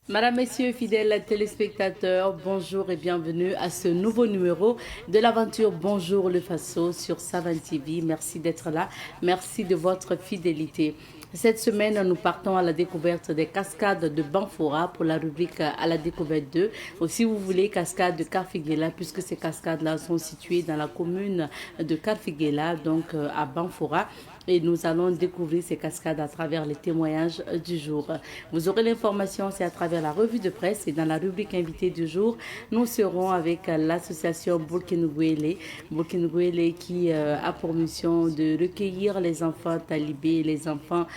Madame, Messieurs, fidèles téléspectateurs, bonjour et bienvenue à ce nouveau numéro de l'aventure Bonjour le Faso sur Savan TV. Merci d'être là, merci de votre fidélité. Cette semaine, nous partons à la découverte des cascades de Banfora pour la rubrique à la découverte 2. Ou si vous voulez, cascades de Karfiguela, puisque ces cascades-là sont situées dans la commune de Karfiguela, donc à Banfora. Et nous allons découvrir ces cascades à travers les témoignages du jour. Vous aurez l'information, c'est à travers la revue de presse et dans la rubrique invité du jour, nous serons avec l'association Burkinguele. Burkinguele qui a pour mission de recueillir les enfants talibés, les enfants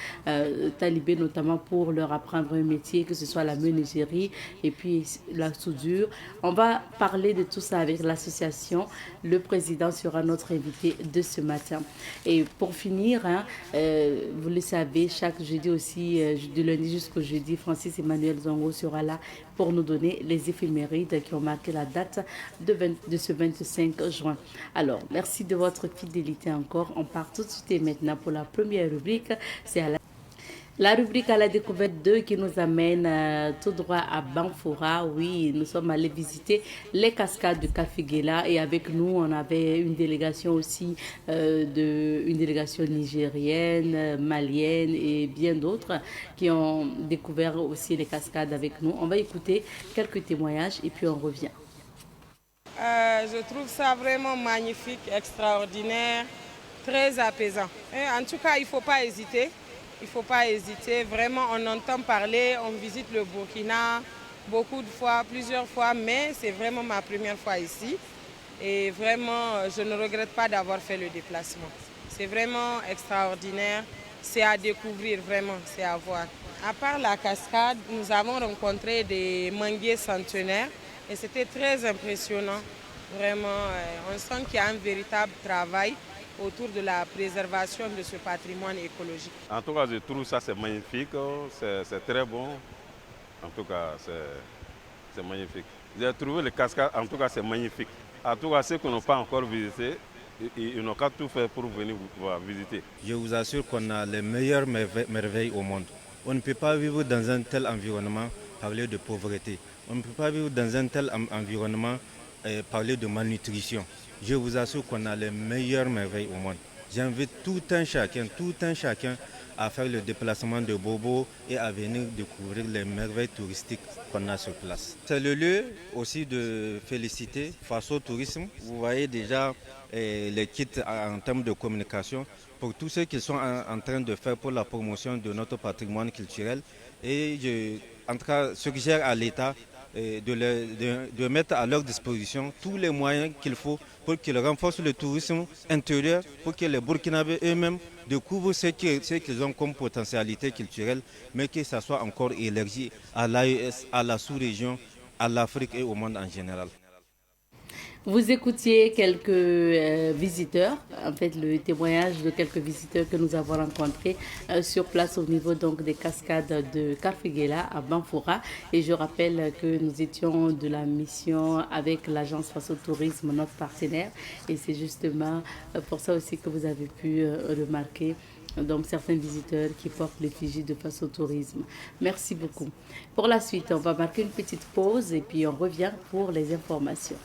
talibés notamment pour leur apprendre un métier, que ce soit la menuiserie et puis la soudure. On va parler de tout ça avec l'association. Le président sera notre invité de ce matin. Et pour finir, vous le savez, chaque jeudi aussi, du lundi jusqu'au jeudi, Francis Emmanuel Zongo sera là pour nous donner les éphémérides qui ont marqué la date de ce 25 juin. Alors, merci de votre fidélité encore. On part tout de suite et maintenant pour la première rubrique. C'est à la rubrique à la découverte 2 qui nous amène tout droit à Banfora. Oui, nous sommes allés visiter les cascades de Karfiguela et avec nous, on avait une délégation aussi, une délégation nigérienne, malienne et bien d'autres qui ont découvert aussi les cascades avec nous. On va écouter quelques témoignages et puis on revient. Je trouve ça vraiment magnifique, extraordinaire, très apaisant. Et en tout cas, il ne faut pas hésiter. Il ne faut pas hésiter. Vraiment, on entend parler, on visite le Burkina beaucoup de fois, plusieurs fois, mais c'est vraiment ma première fois ici. Et vraiment, je ne regrette pas d'avoir fait le déplacement. C'est vraiment extraordinaire. C'est à découvrir, vraiment, c'est à voir. À part la cascade, nous avons rencontré des manguiers centenaires et c'était très impressionnant. Vraiment, on sent qu'il y a un véritable travail autour de la préservation de ce patrimoine écologique. En tout cas, je trouve ça c'est magnifique, c'est très bon. En tout cas, c'est magnifique. J'ai trouvé les cascades, en tout cas, c'est magnifique. En tout cas, ceux qui n'ont pas encore visité, ils n'ont qu'à tout faire pour venir visiter. Je vous assure qu'on a les meilleures merveilles au monde. On ne peut pas vivre dans un tel environnement parler de pauvreté. On ne peut pas vivre dans un tel environnement parler de malnutrition. Je vous assure qu'on a les meilleures merveilles au monde. J'invite tout un chacun à faire le déplacement de Bobo et à venir découvrir les merveilles touristiques qu'on a sur place. C'est le lieu aussi de féliciter Faso Tourisme. Vous voyez déjà les kits en termes de communication pour tous ceux qui sont en train de faire pour la promotion de notre patrimoine culturel. Et je, en tout cas, suggère à l'État de mettre à leur disposition tous les moyens qu'il faut pour qu'ils renforcent le tourisme intérieur, pour que les Burkinabés eux-mêmes découvrent ce qu'ils ont comme potentialité culturelle, mais que ça soit encore élargi à l'AES, à la sous-région, à l'Afrique et au monde en général. Vous écoutiez quelques visiteurs, en fait le témoignage de quelques visiteurs que nous avons rencontrés sur place au niveau donc des cascades de Karfiguela à Banfora. Et je rappelle que nous étions de la mission avec l'agence Faso Tourisme, notre partenaire. Et c'est justement pour ça aussi que vous avez pu remarquer donc certains visiteurs qui portent l'effigie de Faso Tourisme. Merci beaucoup. Pour la suite, on va marquer une petite pause et puis on revient pour les informations.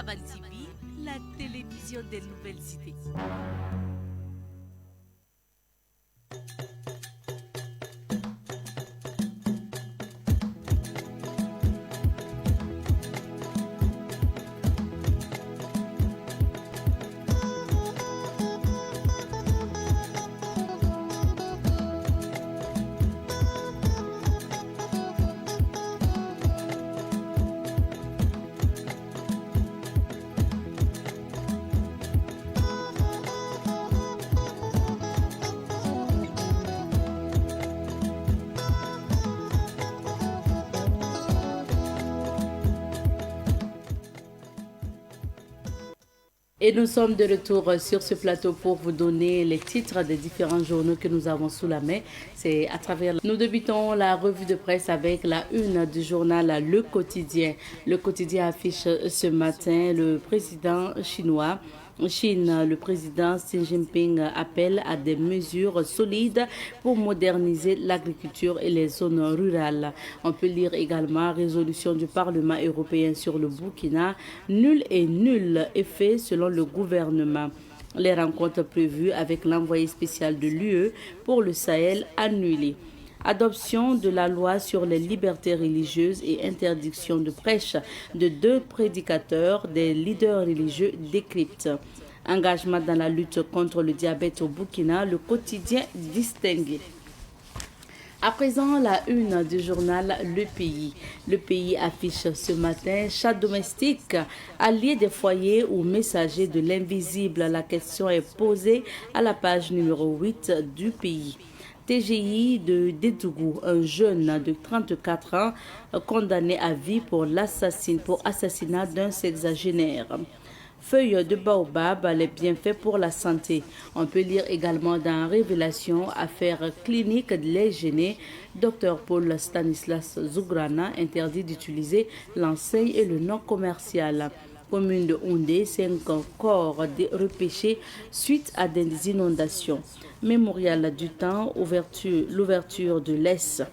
Savan TV, la télévision des nouvelles idées. Et nous sommes de retour sur ce plateau pour vous donner les titres des différents journaux que nous avons sous la main. C'est à travers... Nous débutons la revue de presse avec la une du journal Le Quotidien. Le Quotidien affiche ce matin le président chinois. Chine, le président Xi Jinping appelle à des mesures solides pour moderniser l'agriculture et les zones rurales. On peut lire également résolution du Parlement européen sur le Burkina. Nul effet selon le gouvernement. Les rencontres prévues avec l'envoyé spécial de l'UE pour le Sahel annulées. Adoption de la loi sur les libertés religieuses et interdiction de prêche de 2 prédicateurs des leaders religieux décrypte. Engagement dans la lutte contre le diabète au Burkina, le quotidien distingué. À présent, la une du journal Le Pays. Le Pays affiche ce matin chat domestique, allié des foyers ou messager de l'invisible. La question est posée à la page numéro 8 du Pays. TGI de Dédougou, un jeune de 34 ans condamné à vie pour assassinat d'un sexagénaire. Feuille de baobab, les bienfaits pour la santé. On peut lire également dans Révélation, affaire clinique de l'hygiène, Dr Paul Stanislas Zougrana interdit d'utiliser l'enseigne et le nom commercial. Commune de Houndé, 5 corps repêchés suite à des inondations. Mémorial du temps, l'ouverture de l'Est.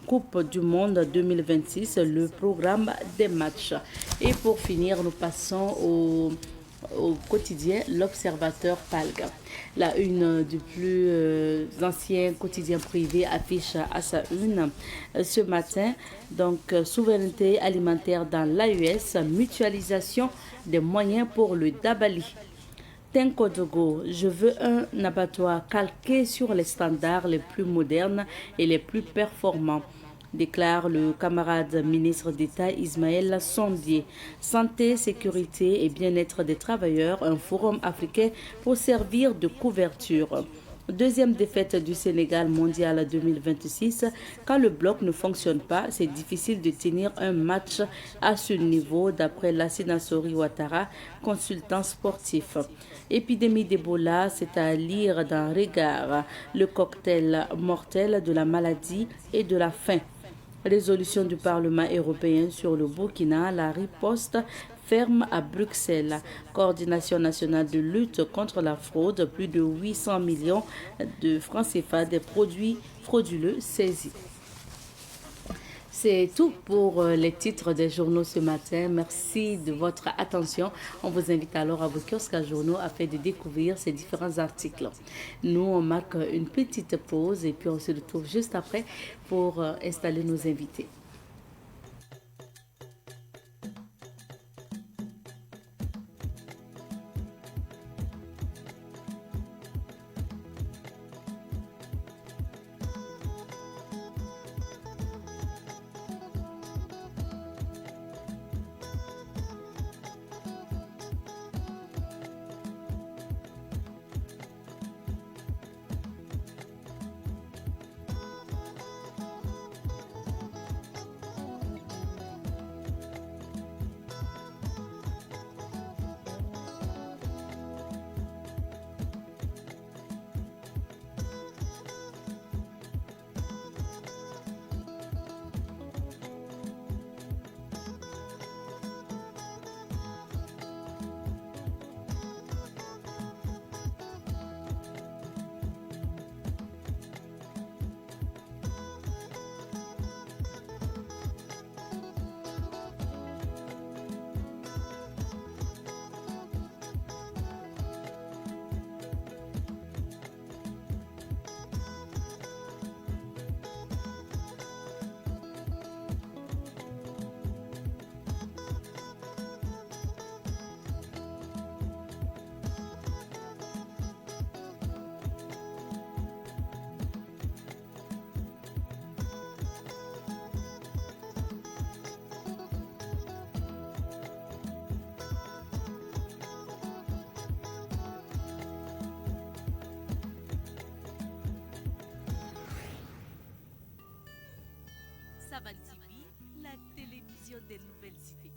Coupe du Monde 2026, le programme des matchs. Et pour finir, nous passons au quotidien L'Observateur Palg. La une du plus ancien quotidien privé affiche à sa une ce matin. Donc, souveraineté alimentaire dans l'AES, mutualisation des moyens pour le Dabali. Tenkodogo, je veux un abattoir calqué sur les standards les plus modernes et les plus performants, déclare le camarade ministre d'État Ismaël Sondier. Santé, sécurité et bien-être des travailleurs, un forum africain pour servir de couverture. Deuxième défaite du Sénégal mondial 2026. Quand le bloc ne fonctionne pas, c'est difficile de tenir un match à ce niveau, d'après Lassina Sori Ouattara, consultant sportif. Épidémie d'Ebola, c'est à lire dans Regard, le cocktail mortel de la maladie et de la faim. Résolution du Parlement européen sur le Burkina, la riposte ferme à Bruxelles. Coordination nationale de lutte contre la fraude, plus de 800 millions de francs CFA des produits frauduleux saisis. C'est tout pour les titres des journaux ce matin. Merci de votre attention. On vous invite alors à vos kiosques à journaux afin de découvrir ces différents articles. Nous, on marque une petite pause et puis on se retrouve juste après pour installer nos invités. Savan TV, la télévision des nouvelles idées.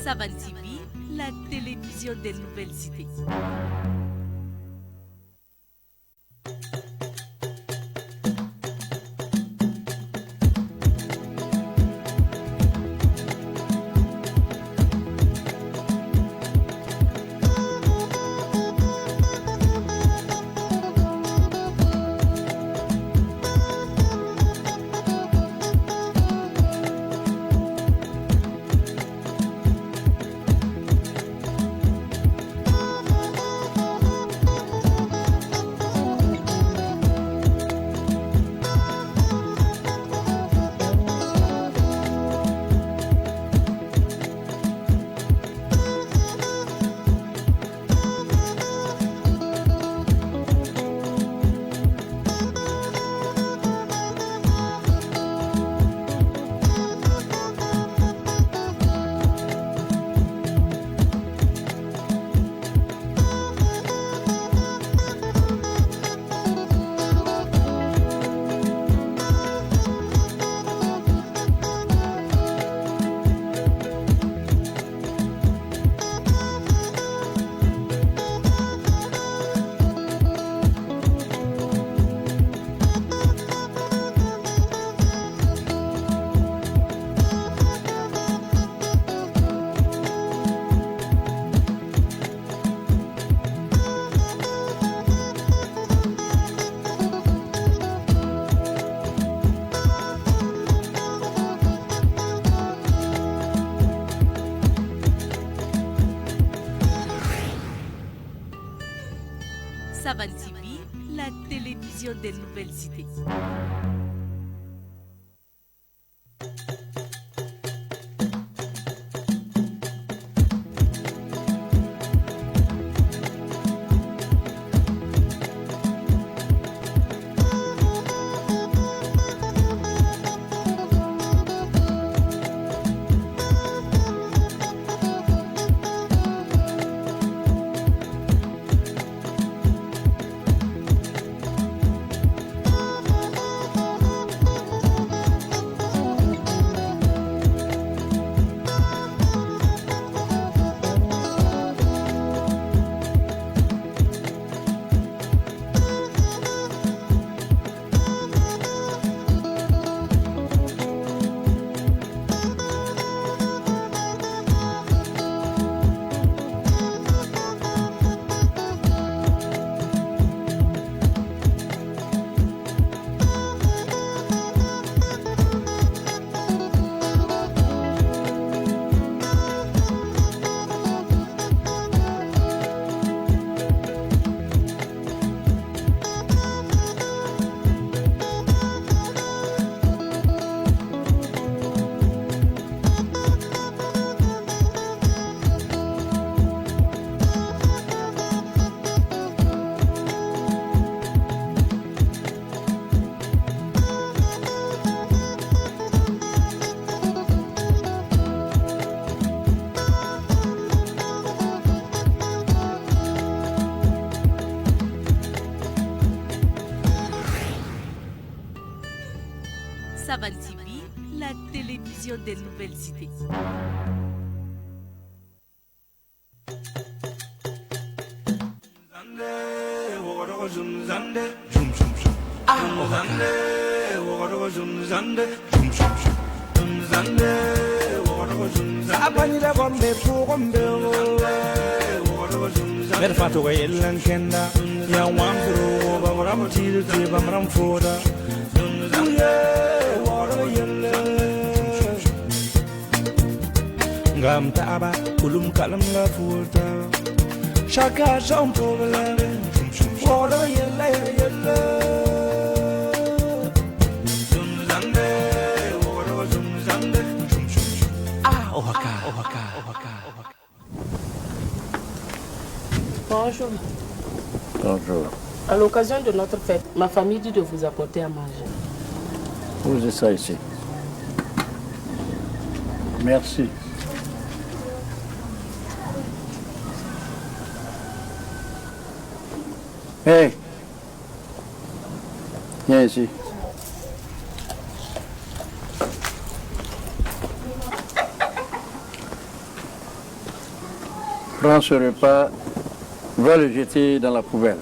Savan TV, la télévision des nouvelles idées. Savan TV, la télévision des nouvelles idées. Savan TV, la télévision des nouvelles idées. Merfato ga yellan kenda ya wambro bamram tiru te bamram foda uye waro yelle ngam taaba kulum kalam la futa shaka sham problem waro yelle yelle ah ohaka. Bonjour. Bonjour. À l'occasion de notre fête, ma famille dit de vous apporter à manger. Posez ça ici. Merci. Hey! Viens ici. Prends ce repas, va le jeter dans la poubelle.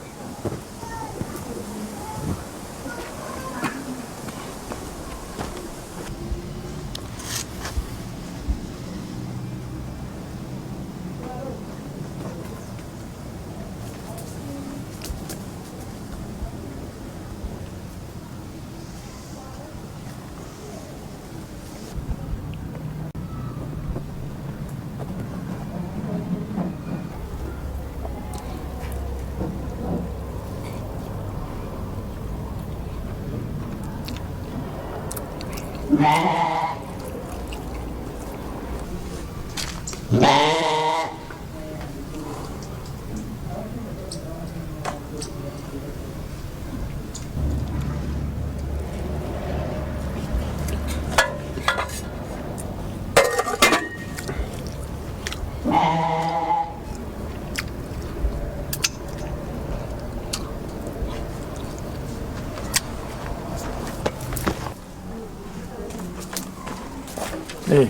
Hey,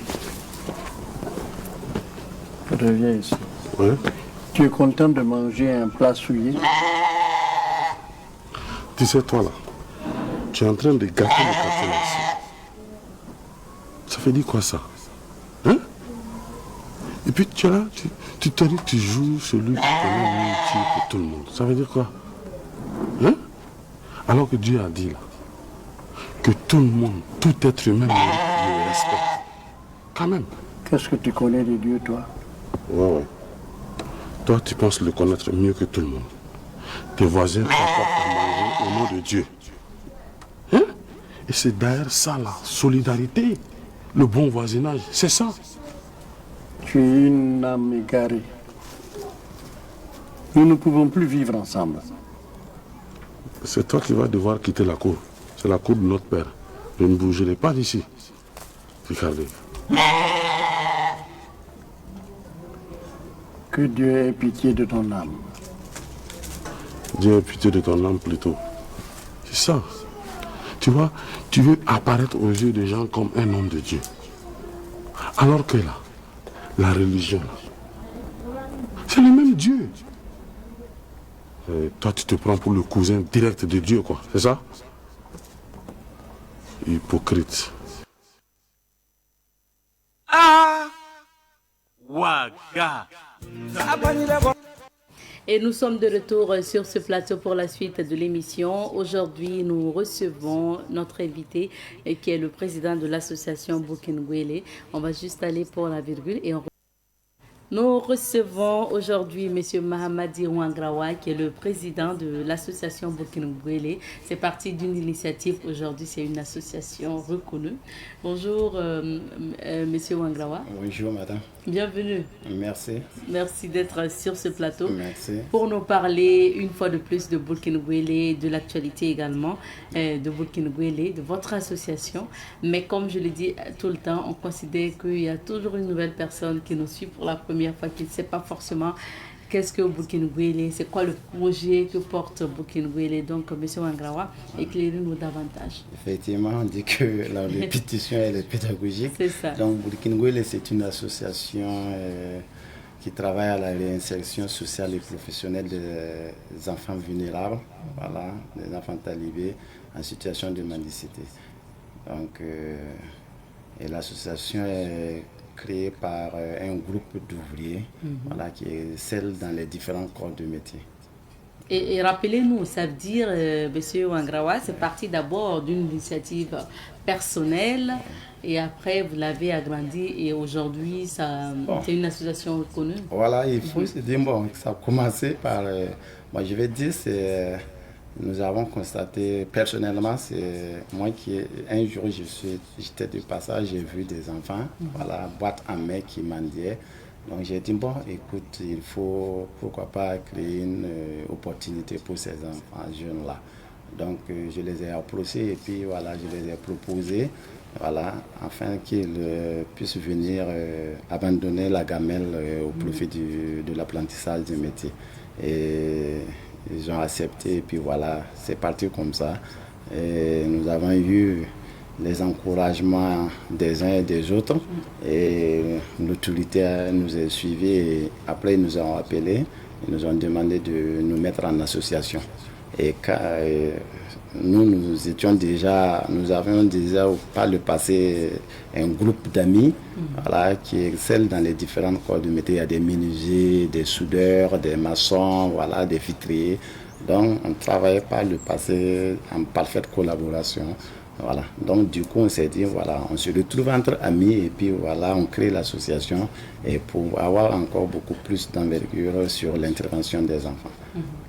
reviens ici. Oui. Tu es content de manger un plat souillé? Tu sais, toi là, tu es en train de gâter le café là ici. Ça fait dire quoi ça? Hein? Et puis tu es là, tu joues celui qui connaît l'amitié pour tout le monde. Ça veut dire quoi? Hein? Alors que Dieu a dit là, que tout le monde, tout être humain mérite le respect. Quand même. Qu'est-ce que tu connais de Dieu, toi? Ouais. Toi, tu penses le connaître mieux que tout le monde. Tes voisins t'apportent à manger au nom de Dieu. Hein? Et c'est d'ailleurs ça, la solidarité, le bon voisinage, c'est ça. Tu es une âme égarée. Nous ne pouvons plus vivre ensemble. C'est toi qui vas devoir quitter la cour. C'est la cour de notre père. Je ne bougerai pas d'ici. Regardez. Que Dieu ait pitié de ton âme. Dieu ait pitié de ton âme plutôt. C'est ça. Tu vois, tu veux apparaître aux yeux des gens comme un homme de Dieu. Alors que là, la religion, c'est le même Dieu. Et toi, tu te prends pour le cousin direct de Dieu, quoi. C'est ça? Hypocrite. Ah Waga. Et nous sommes de retour sur ce plateau pour la suite de l'émission. Aujourd'hui, nous recevons notre invité qui est le président de l'association Bokengwele. On va juste aller pour la virgule et nous recevons aujourd'hui M. Mahamadi Wangrawa, qui est le président de l'association Bokengwele. C'est parti d'une initiative. Aujourd'hui, c'est une association reconnue. Bonjour, M. Wangrawa. Bonjour, madame. Bienvenue. Merci. Merci d'être sur ce plateau. Merci. Pour nous parler une fois de plus de Bokengwele, de l'actualité également de Bokengwele, de votre association. Mais comme je le dis tout le temps, on considère qu'il y a toujours une nouvelle personne qui nous suit pour la première fois, qui ne sait pas forcément qu'est-ce que Boukinguele, c'est quoi le projet que porte Boukinguele. Donc, M. Wangrawa, éclairez-nous davantage. Effectivement, on dit que la répétition elle est pédagogique. C'est ça. Donc, Boukinguele, c'est une association qui travaille à la réinsertion sociale et professionnelle des enfants vulnérables, voilà, des enfants talibés en situation de mendicité. Donc, et l'association est créée par un groupe d'ouvriers, voilà, qui est celle dans les différents corps de métier. Et rappelez-nous, ça veut dire, M. Wangrawa, c'est parti d'abord d'une initiative personnelle et après vous l'avez agrandi et aujourd'hui c'est une association reconnue. Voilà, il faut se dire, bon, ça a commencé par, moi je vais dire, nous avons constaté personnellement, c'est moi qui, un jour j'étais de passage, j'ai vu des enfants, voilà, boîte en main qui mendiaient. Donc j'ai dit, bon, écoute, il faut, pourquoi pas créer une opportunité pour ces enfants jeunes-là. Donc je les ai approchés et puis voilà, je les ai proposés, voilà, afin qu'ils puissent venir abandonner la gamelle au profit de l'apprentissage du métier. Et ils ont accepté et puis voilà, c'est parti comme ça. Et nous avons eu les encouragements des uns et des autres et l'autorité nous a suivis et après ils nous ont appelés, ils nous ont demandé de nous mettre en association. Et nous avions déjà par le passé un groupe d'amis, voilà, qui excellent dans les différents corps de métier. Il y a des menuisiers, des soudeurs, des maçons, voilà, des vitriers. Donc on travaillait par le passé en parfaite collaboration. Voilà. Donc du coup on s'est dit voilà, on se retrouve entre amis et puis voilà, on crée l'association et pour avoir encore beaucoup plus d'envergure sur l'intervention des enfants.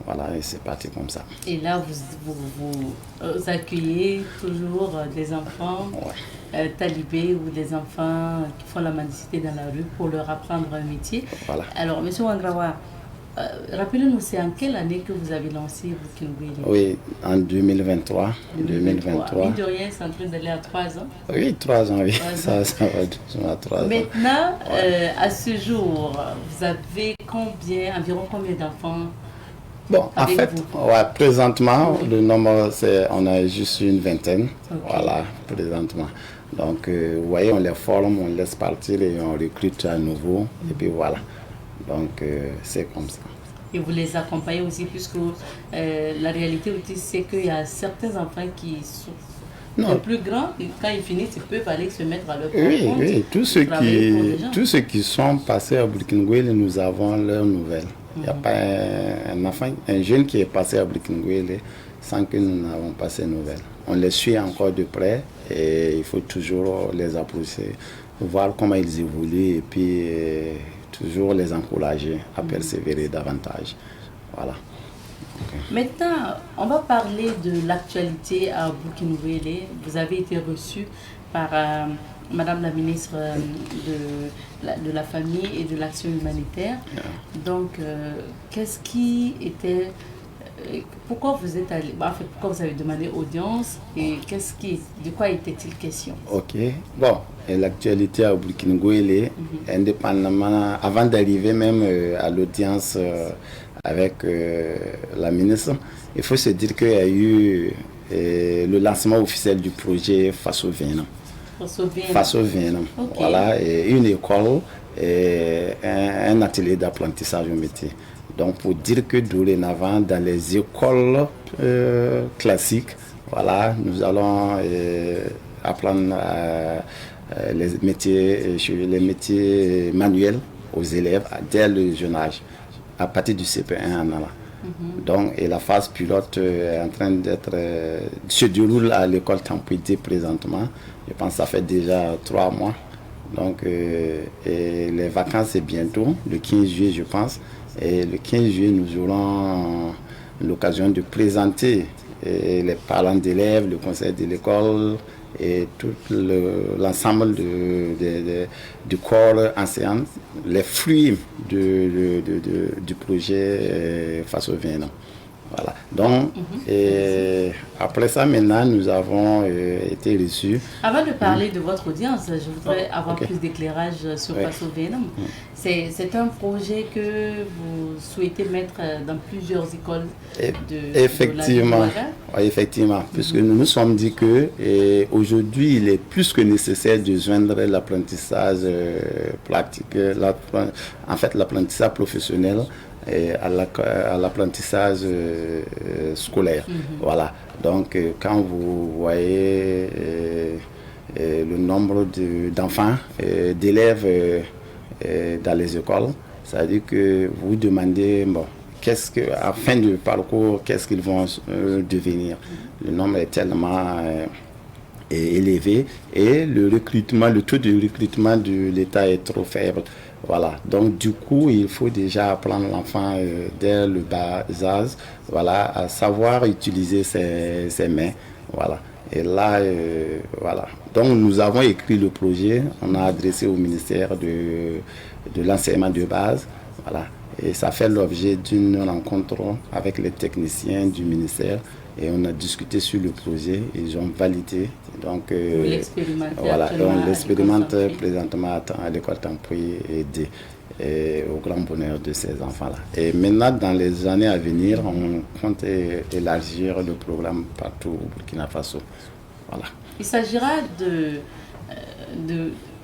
Voilà, et c'est parti comme ça. Et là vous accueillez toujours des enfants talibés ou des enfants qui font la mendicité dans la rue pour leur apprendre un métier. Voilà. Alors M. Wangrawa, rappelez-nous, c'est en quelle année que vous avez lancé Boukinguele? Oui, en 2023. 2023. Mine de rien, c'est en train d'aller à 3 ans. Oui, 3 ans, oui. Ça va doucement à 3 ans. Maintenant, à ce jour, vous avez environ combien d'enfants? Bon, en fait, présentement, le nombre, on a juste une vingtaine. Okay. Voilà, présentement. Donc, vous voyez, on les forme, on laisse partir et on recrute à nouveau. Et puis voilà. Donc, c'est comme ça. Et vous les accompagnez aussi, puisque la réalité aussi, c'est qu'il y a certains enfants qui sont les plus grands, et quand ils finissent, ils peuvent aller se mettre à leur compte. Oui, oui. Tous ceux qui sont passés à Boukinguele, nous avons leurs nouvelles. Il n'y a pas un jeune qui est passé à Boukinguele sans que nous n'avons pas ses nouvelles. On les suit encore de près et il faut toujours les approcher, voir comment ils évoluent et puis toujours les encourager à persévérer davantage. Voilà. Okay. Maintenant, on va parler de l'actualité à Boukinguele. Vous avez été reçu par Madame la ministre de la Famille et de l'Action humanitaire. Yeah. Donc, qu'est-ce qui était... Pourquoi vous êtes allé... En fait, pourquoi vous avez demandé audience et de quoi était-il question? Ok. Bon, l'actualité à Boukinguele, indépendamment, avant d'arriver même à l'audience avec la ministre, il faut se dire qu'il y a eu le lancement officiel du projet Faso Vietnam. Faso Vietnam. Okay. Voilà, et une école et un atelier d'apprentissage au métier. Donc pour dire que dorénavant, dans les écoles classiques, voilà, nous allons apprendre les métiers manuels aux élèves dès le jeune âge, à partir du CP1 en allant. Donc, et la phase pilote est en train se déroule à l'école Tampuité présentement. Je pense que ça fait déjà 3 mois. Donc, et les vacances c'est bientôt, le 15 juillet je pense. Et le 15 juillet, nous aurons l'occasion de présenter les parents d'élèves, le conseil de l'école et tout l'ensemble du corps enseignant, les fruits du projet Faso Vietnam. Voilà. Donc, et après ça, maintenant, nous avons été reçus. Avant de parler de votre audience, je voudrais avoir plus d'éclairage sur Faso Vietnam. C'est un projet que vous souhaitez mettre dans plusieurs écoles effectivement, effectivement, puisque nous nous sommes dit que aujourd'hui, il est plus que nécessaire de joindre l'apprentissage pratique, en fait l'apprentissage professionnel à l'apprentissage scolaire. Voilà. Donc, quand vous voyez le nombre d'enfants, d'élèves dans les écoles, ça veut dire que vous demandez, bon, à fin de parcours, qu'est-ce qu'ils vont devenir. Le nombre est tellement élevé et le taux de recrutement de l'État est trop faible. Voilà, donc du coup, il faut déjà apprendre l'enfant dès le bas âge, voilà, à savoir utiliser ses mains, voilà. Et là, voilà. Donc nous avons écrit le projet, on a adressé au ministère de l'enseignement de base, voilà. Et ça fait l'objet d'une rencontre avec les techniciens du ministère. Et on a discuté sur le projet, ils ont validé. Donc, voilà, on l'expérimente présentement à l'école Tampoui et au grand bonheur de ces enfants-là. Et maintenant, dans les années à venir, on compte élargir le programme partout au Burkina Faso. Voilà. Il s'agira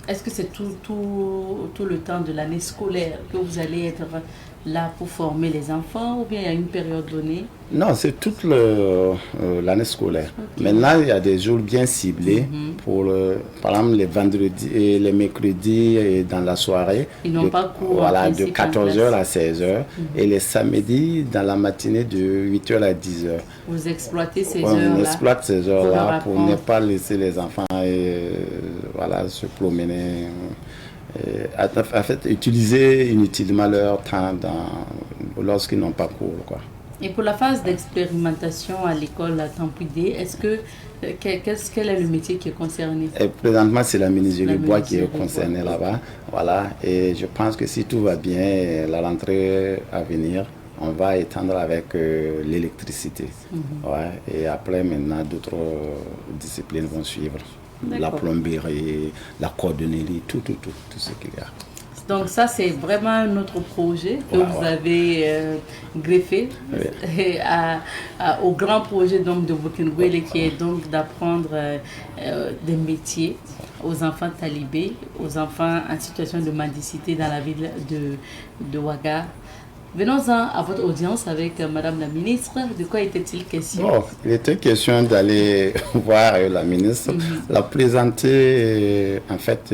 est-ce que c'est tout le temps de l'année scolaire que vous allez être là pour former les enfants ou bien il y a une période donnée? Non, c'est toute l'année scolaire. Okay. Maintenant, il y a des jours bien ciblés pour, par exemple, les vendredis et les mercredis et dans la soirée. Ils n'ont pas cours. Voilà, de 14h à 16h. Et les samedis dans la matinée de 8h à 10h. Vous exploitez ces heures-là? On exploite ces heures-là pour ne pas laisser les enfants voilà, se promener. En fait, utiliser inutilement leur temps lorsqu'ils n'ont pas cours, quoi. Et pour la phase d'expérimentation à l'école à Tampoui, quel est le métier qui est concerné? Présentement, c'est la menuiserie bois qui est concernée là-bas. Voilà. Et je pense que si tout va bien, la rentrée à venir, on va étendre avec l'électricité. Ouais. Et après, maintenant, d'autres disciplines vont suivre. La plomberie, la cordonnerie, tout ce qu'il y a. Donc ça, c'est vraiment un autre projet que vous avez greffé au grand projet donc, de Boukenwele, qui est donc d'apprendre des métiers aux enfants talibés, aux enfants en situation de mendicité dans la ville de Ouaga. Venons-en à votre audience avec Madame la ministre. De quoi était-il question? Bon, il était question d'aller voir la ministre, la présenter en fait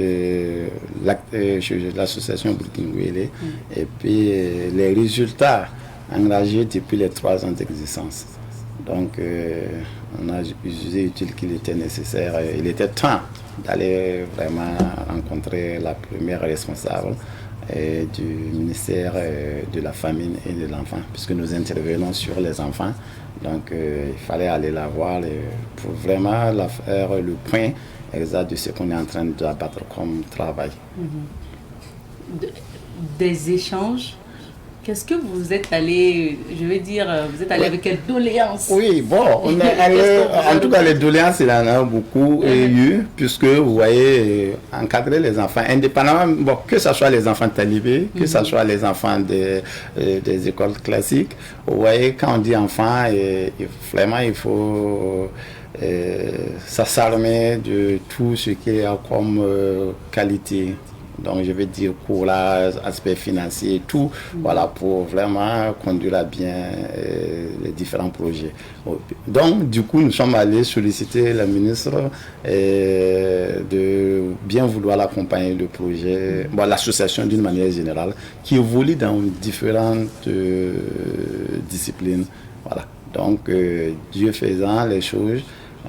l'association Burkina-Wele et puis les résultats engagés depuis les 3 ans d'existence. Donc, on a jugé utile qu'il était nécessaire, il était temps d'aller vraiment rencontrer la première responsable du ministère de la famille et de l'enfant, puisque nous intervenons sur les enfants. Donc, il fallait aller la voir pour vraiment la faire le point exact de ce qu'on est en train d'abattre comme travail. Des échanges. Qu'est-ce que vous êtes allé, vous êtes allé avec quelle doléance? Oui, bon, on est allé, en tout cas les doléances, il y en a beaucoup eu, puisque vous voyez, encadrer les enfants, indépendamment, bon, que ce soit les enfants talibés, que ce soit les enfants des écoles classiques, vous voyez, quand on dit enfant, vraiment il faut s'armer de tout ce qu'il y a comme qualité. Donc, je vais dire courage, aspect financier et tout, voilà, pour vraiment conduire à bien les différents projets. Donc, du coup, nous sommes allés solliciter la ministre de bien vouloir accompagner le projet, bon, l'association d'une manière générale, qui évolue dans différentes disciplines. Voilà. Donc, Dieu faisant les choses,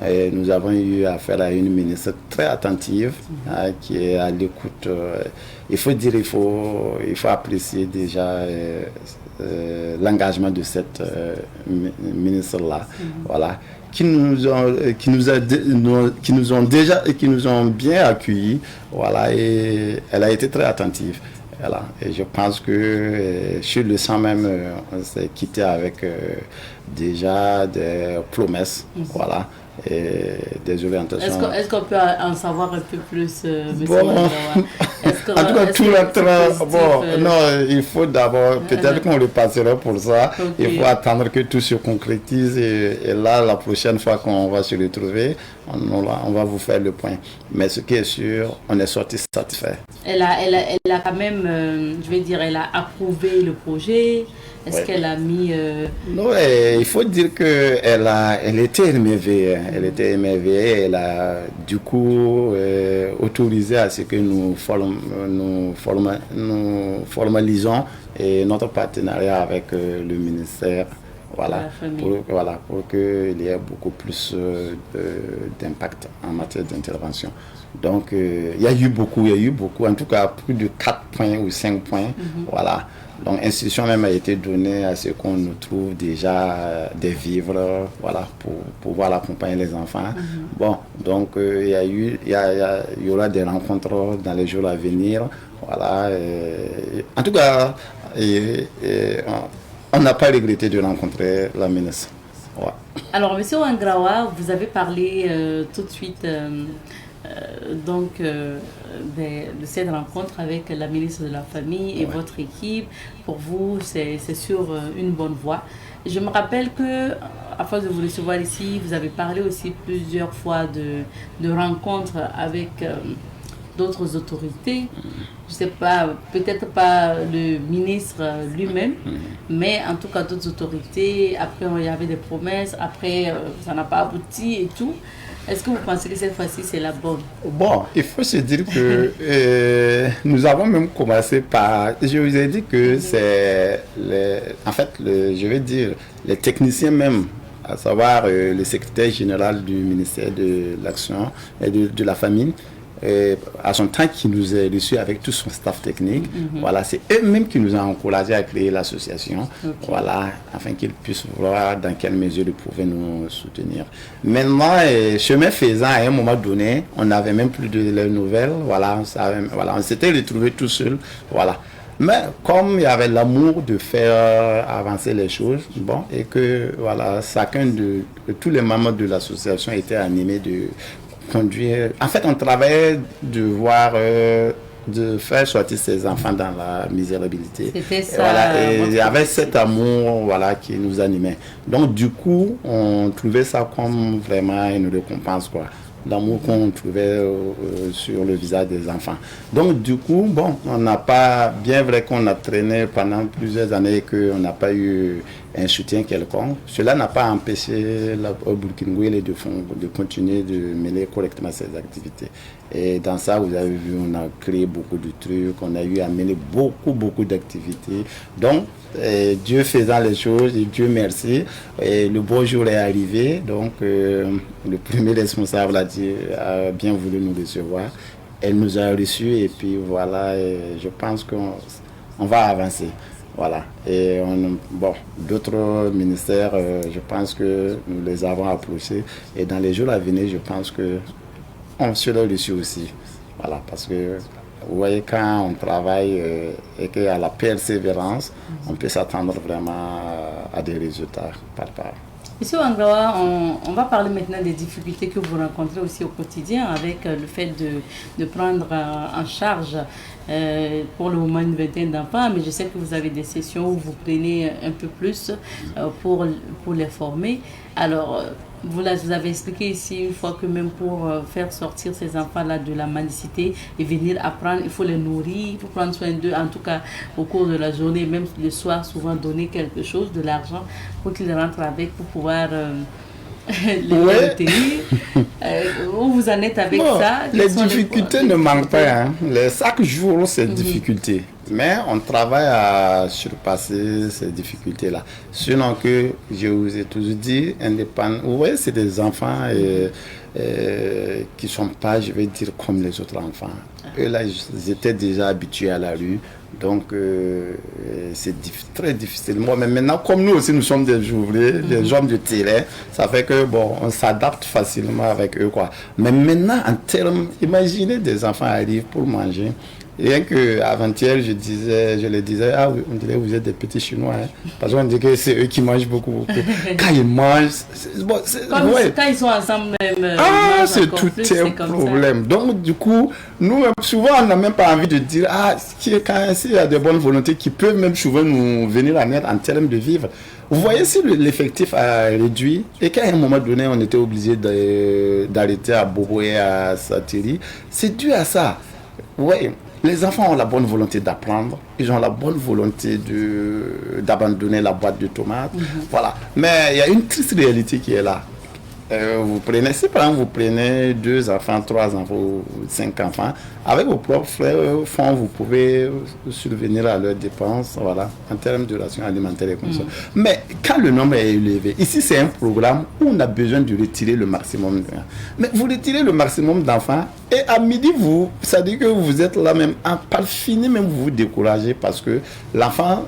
et nous avons eu affaire à une ministre très attentive, qui est à l'écoute. Il faut dire, il faut apprécier déjà l'engagement de cette ministre-là, voilà, qui nous ont bien accueillis, voilà, et elle a été très attentive. Voilà. Et je pense que sur le sang même, on s'est quitté avec déjà des promesses, voilà, et des orientations. Est-ce qu'on peut en savoir un peu plus, monsieur Bon. Wangawa? En tout cas, tout notre... Bon, non, il faut d'abord, peut-être qu'on le passera pour ça. Okay. Il faut attendre que tout se concrétise et là, la prochaine fois qu'on va se retrouver, on va vous faire le point. Mais ce qui est sûr, on est sorti satisfait. Elle a quand même, je vais dire, elle a approuvé le projet. Est-ce qu'elle a mis... Non, il faut dire qu'elle était émerveillée. Elle était émerveillée. Elle a du coup autorisé à ce que nous formalisons notre partenariat avec le ministère. Voilà, pour qu'il y ait beaucoup plus d'impact en matière d'intervention. Donc, il y a eu beaucoup, en tout cas plus de 4 points ou 5 points. Voilà. Donc, l'institution même a été donnée à ce qu'on nous trouve déjà des vivres, voilà, pour pouvoir accompagner les enfants. Bon, donc, il y aura des rencontres dans les jours à venir. Voilà. En tout cas, on n'a pas regretté de rencontrer la ministre. Ouais. Alors, monsieur Wangawa, vous avez parlé tout de suite de cette rencontre avec la ministre de la Famille et votre équipe. Pour vous, c'est sur une bonne voie. Je me rappelle que, à force de vous recevoir ici, vous avez parlé aussi plusieurs fois de rencontres avec d'autres autorités. Je ne sais pas, peut-être pas le ministre lui-même, mais en tout cas d'autres autorités. Après, il y avait des promesses, après, ça n'a pas abouti et tout. Est-ce que vous pensez que cette fois-ci, c'est la bonne? Bon, il faut se dire que nous avons même commencé par... Je vous ai dit que c'est... je vais dire, les techniciens même, à savoir le secrétaire général du ministère de l'Action et de la Famille, à son temps qui nous a reçus avec tout son staff technique. Voilà, c'est eux-mêmes qui nous ont encouragés à créer l'association, voilà, afin qu'ils puissent voir dans quelle mesure ils pouvaient nous soutenir. Maintenant, chemin faisant, à un moment donné, on n'avait même plus de leurs nouvelles, voilà, on s'était retrouvés tout seuls, voilà. Mais comme il y avait l'amour de faire avancer les choses, bon, et que voilà, tous les membres de l'association étaient animés de conduire. En fait, on travaillait de faire sortir ses enfants dans la misérabilité. C'était ça. Et voilà, et il y avait cet amour, voilà, qui nous animait. Donc, du coup, on trouvait ça comme vraiment une récompense, quoi. L'amour qu'on trouvait sur le visage des enfants. Donc, du coup, bon, on n'a pas, bien vrai qu'on a traîné pendant plusieurs années et qu'on n'a pas eu un soutien quelconque. Cela n'a pas empêché au Burkina de continuer de mener correctement ses activités. Et dans ça, vous avez vu, on a créé beaucoup de trucs, on a eu à mener beaucoup d'activités. Donc, Dieu faisant les choses, et Dieu merci, et le beau jour est arrivé. Donc, le premier responsable a bien voulu nous recevoir. Elle nous a reçus et puis voilà, et je pense qu'on va avancer. Voilà. Et d'autres ministères, je pense que nous les avons approchés. Et dans les jours à venir, je pense qu'on sera reçus aussi. Voilà, parce que vous voyez, quand on travaille et qu'il y a la persévérance, on peut s'attendre vraiment à des résultats par part. Monsieur Wangawa, on va parler maintenant des difficultés que vous rencontrez aussi au quotidien avec le fait de prendre en charge pour le moment une vingtaine d'enfants, mais je sais que vous avez des sessions où vous prenez un peu plus pour les former. Alors, vous avez expliqué ici une fois que même pour faire sortir ces enfants-là de la mendicité et venir apprendre, il faut les nourrir, il faut prendre soin d'eux, en tout cas au cours de la journée, même le soir, souvent donner quelque chose, de l'argent, pour qu'ils rentrent avec, pour pouvoir les retenir. Où vous en êtes avec ça? Les difficultés ne manquent pas. Hein. Chaque jour, c'est difficulté. Mais on travaille à surpasser ces difficultés-là. Sinon que, je vous ai toujours dit, indépendant. Vous voyez, c'est des enfants qui ne sont pas, je vais dire, comme les autres enfants. Eux, là, ils étaient déjà habitués à la rue. Donc, c'est très difficile. Moi, mais maintenant, comme nous aussi, nous sommes des ouvriers, des hommes de terrain, ça fait que, bon, on s'adapte facilement avec eux, quoi. Mais maintenant, en termes, imaginez des enfants arrivent pour manger. Rien qu'avant-hier, je le disais, ah, on dirait que vous êtes des petits Chinois. Hein, parce qu'on dit que c'est eux qui mangent beaucoup. Quand ils mangent, quand ils sont ensemble même. C'est tout un problème. Donc, du coup, nous, souvent, on n'a même pas envie de dire, s'il y a de bonnes volontés qui peuvent même souvent nous venir en aide en termes de vivre. Vous voyez, si l'effectif a réduit et qu'à un moment donné, on était obligé d'arrêter à Bobo et à Satiri, c'est dû à ça. Oui, les enfants ont la bonne volonté d'apprendre, ils ont la bonne volonté d'abandonner la boîte de tomates. Voilà. Mais il y a une triste réalité qui est là. Vous prenez, si par exemple vous prenez 2 enfants, 3 enfants, 5 enfants, avec vos propres fonds, vous pouvez subvenir à leurs dépenses, voilà, en termes de ration alimentaire et comme ça. Mais quand le nombre est élevé, ici c'est un programme où on a besoin de retirer le maximum. Mais vous retirez le maximum d'enfants et à midi, ça dit que vous êtes là même, par fini même vous vous découragez parce que l'enfant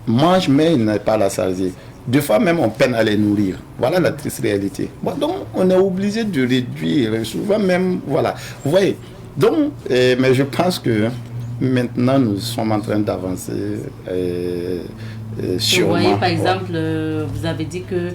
mange mais il n'a pas la saleté. 2 fois même on peine à les nourrir. Voilà la triste réalité. Bon, donc on est obligé de réduire, souvent même, voilà. Vous voyez, donc, mais je pense que maintenant nous sommes en train d'avancer. Vous voyez, par exemple, vous avez dit que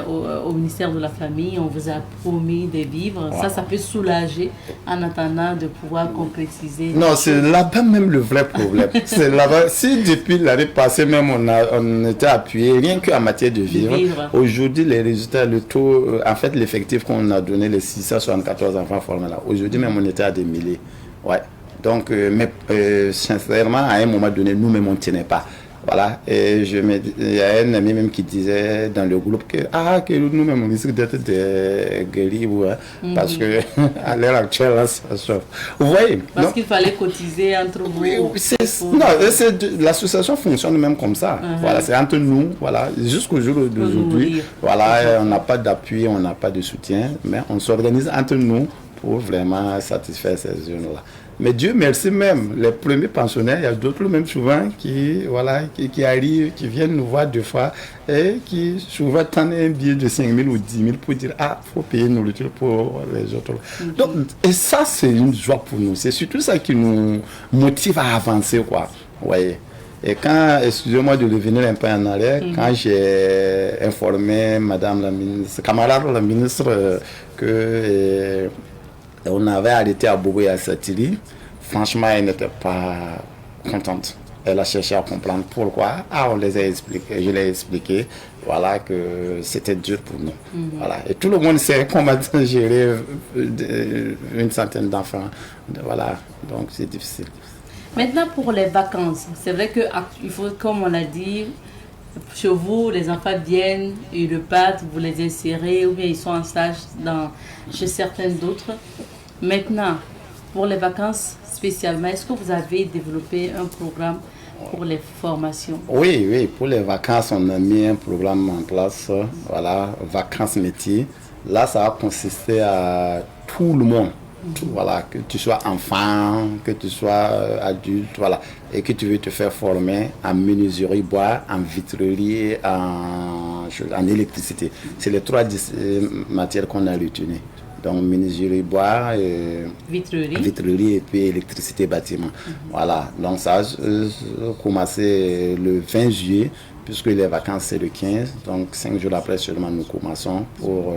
au ministère de la Famille, on vous a promis des vivres. Ça peut soulager en attendant de pouvoir concrétiser. Non, c'est là-bas même le vrai problème. C'est là-bas. Si depuis l'année passée même on était appuyé rien qu'en matière de vivres, aujourd'hui les résultats, le taux, en fait l'effectif qu'on a donné, les 674 enfants formés là, aujourd'hui même on était à des milliers. Ouais. Donc, mais sincèrement, à un moment donné, nous-mêmes on ne tenait pas. Voilà, et il y a un ami même qui disait dans le groupe que nous-mêmes on risque d'être des guéris, parce que à l'heure actuelle, là, ça chauffe. Vous voyez? Parce qu'il fallait cotiser entre vous. L'association fonctionne même comme ça. Voilà, c'est entre nous, voilà, jusqu'au jour d'aujourd'hui. Voilà, on n'a pas d'appui, on n'a pas de soutien, mais on s'organise entre nous pour vraiment satisfaire ces jeunes-là. Mais Dieu merci même, les premiers pensionnaires, il y a d'autres même souvent qui arrivent, qui viennent nous voir 2 fois et qui souvent tendent un billet de 5 000 ou 10 000 pour dire « Ah, il faut payer une nourriture pour les autres. » Donc, et ça, c'est une joie pour nous. C'est surtout ça qui nous motive à avancer, quoi. Vous voyez. Et quand, excusez-moi de revenir un peu en arrière, quand j'ai informé madame la ministre, camarade la ministre, que... on avait arrêté à Bobo et à Satiri. Franchement, elle n'était pas contente. Elle a cherché à comprendre pourquoi. On les a expliqué. Je l'ai expliqué. Voilà, que c'était dur pour nous. Voilà. Et tout le monde sait comment gérer une centaine d'enfants. Voilà. Donc, c'est difficile. Maintenant, pour les vacances, c'est vrai qu'il faut, comme on l'a dit, chez vous, les enfants viennent, ils repartent, vous les insérez, ou bien ils sont en stage chez certains d'autres. Maintenant, pour les vacances spécialement, est-ce que vous avez développé un programme pour les formations? Oui, pour les vacances, on a mis un programme en place, voilà, vacances métiers. Là, ça va consister à tout le monde. Voilà, que tu sois enfant, que tu sois adulte, voilà, et que tu veux te faire former en menuiserie bois, en vitrerie, en électricité. C'est les 3 matières qu'on a retenues. Donc, menuiserie bois, vitrerie et puis électricité bâtiment. Voilà, donc ça a commencé le 20 juillet, puisque les vacances c'est le 15. Donc, 5 jours après seulement, nous commençons pour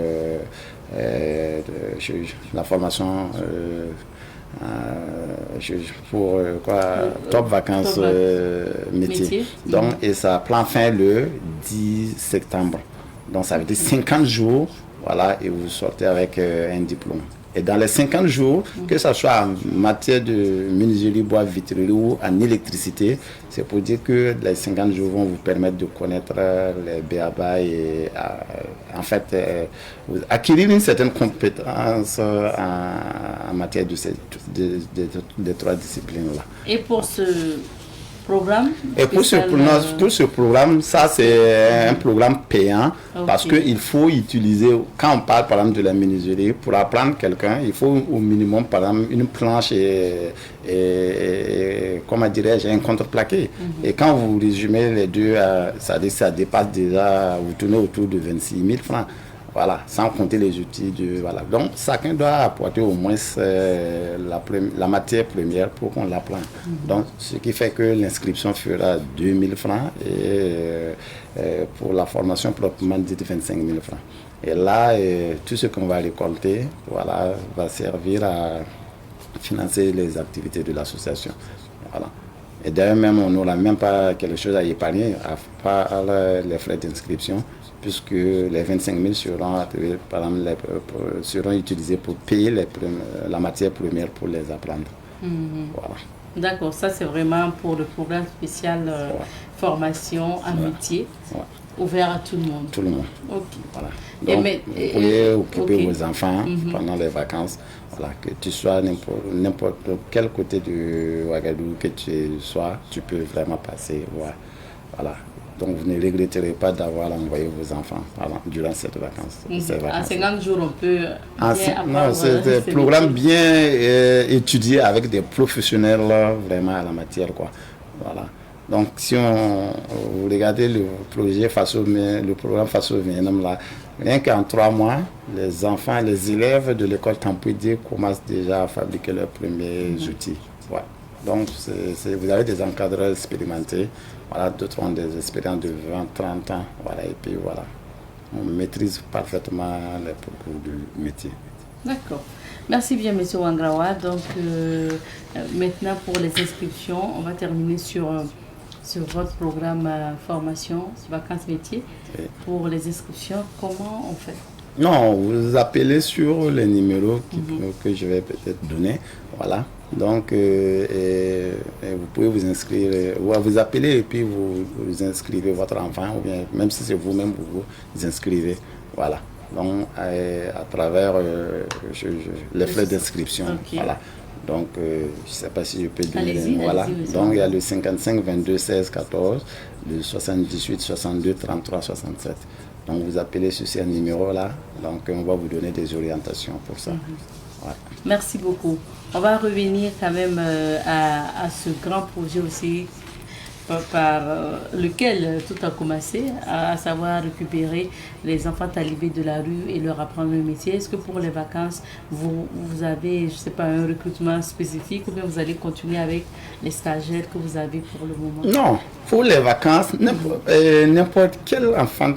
la formation pour top vacances métier. Donc, et ça prend fin le 10 septembre. Donc, ça veut dire 50 jours. Voilà, et vous sortez avec un diplôme. Et dans les 50 jours, que ce soit en matière de menuiserie, bois, vitrerie ou en électricité, c'est pour dire que les 50 jours vont vous permettre de connaître les BABA et en fait acquérir une certaine compétence en matière de des 3 disciplines-là. Et pour ce programme? Et pour ce programme, ça c'est un programme payant, parce qu'il faut utiliser, quand on parle par exemple de la menuiserie, pour apprendre quelqu'un, il faut au minimum par exemple une planche et comment dirais-je, un contreplaqué. Et quand vous résumez les deux, ça dépasse déjà, vous tournez autour de 26 000 francs. Voilà, sans compter les outils de... Voilà. Donc, chacun doit apporter au moins la matière première pour qu'on l'apprenne. Donc, ce qui fait que l'inscription fera 2 000 francs et pour la formation proprement dite 25 000 francs. Et là, tout ce qu'on va récolter, voilà, va servir à financer les activités de l'association. Voilà. Et d'ailleurs, même, on n'aura même pas quelque chose à épargner, à part les frais d'inscription, puisque les 25 000 seront utilisés pour payer la matière première pour les apprendre. Voilà. D'accord, ça c'est vraiment pour le programme spécial formation à métier, ouvert à tout le monde. Tout le monde. Ok. Voilà. Donc, vous pouvez occuper vos enfants pendant les vacances. Voilà, que tu sois n'importe quel côté de Ouagadougou que tu sois, tu peux vraiment passer. Voilà. Donc vous ne regretterez pas d'avoir envoyé vos enfants durant cette vacances. En 50 jours, on peut c'est un programme bien étudié avec des professionnels vraiment à la matière. Voilà. Donc si vous regardez le programme Faso Vietnam, là, rien qu'en 3 mois, les enfants, les élèves de l'école Tampouidi commencent déjà à fabriquer leurs premiers outils. Ouais. Donc vous avez des encadreurs expérimentés. Voilà, d'autres ont des expériences de 20, 30 ans. Voilà, et puis voilà, on maîtrise parfaitement les propos du métier. D'accord. Merci bien, M. Wangrawa. Donc, maintenant, pour les inscriptions, on va terminer sur votre programme formation, vacances métiers. Oui. Pour les inscriptions, comment on fait? Non, vous appelez sur les numéros que je vais peut-être donner. Voilà. Donc, vous pouvez vous inscrire, vous appelez et puis vous inscrivez votre enfant, ou bien même si c'est vous-même, vous inscrivez. Voilà. Donc, à travers les frais d'inscription. Okay. Voilà. Donc, je ne sais pas si je peux donner. Voilà. Donc, il y a le 55 22 16 14, le 78 62 33 67. Donc, vous appelez sur ces numéros-là. Donc, on va vous donner des orientations pour ça. Ouais. Merci beaucoup. On va revenir quand même à ce grand projet aussi par lequel tout a commencé, à savoir récupérer les enfants talibés de la rue et leur apprendre le métier. Est-ce que pour les vacances, vous avez, je ne sais pas, un recrutement spécifique ou bien vous allez continuer avec les stagiaires que vous avez pour le moment? Non, pour les vacances, n'importe quel enfant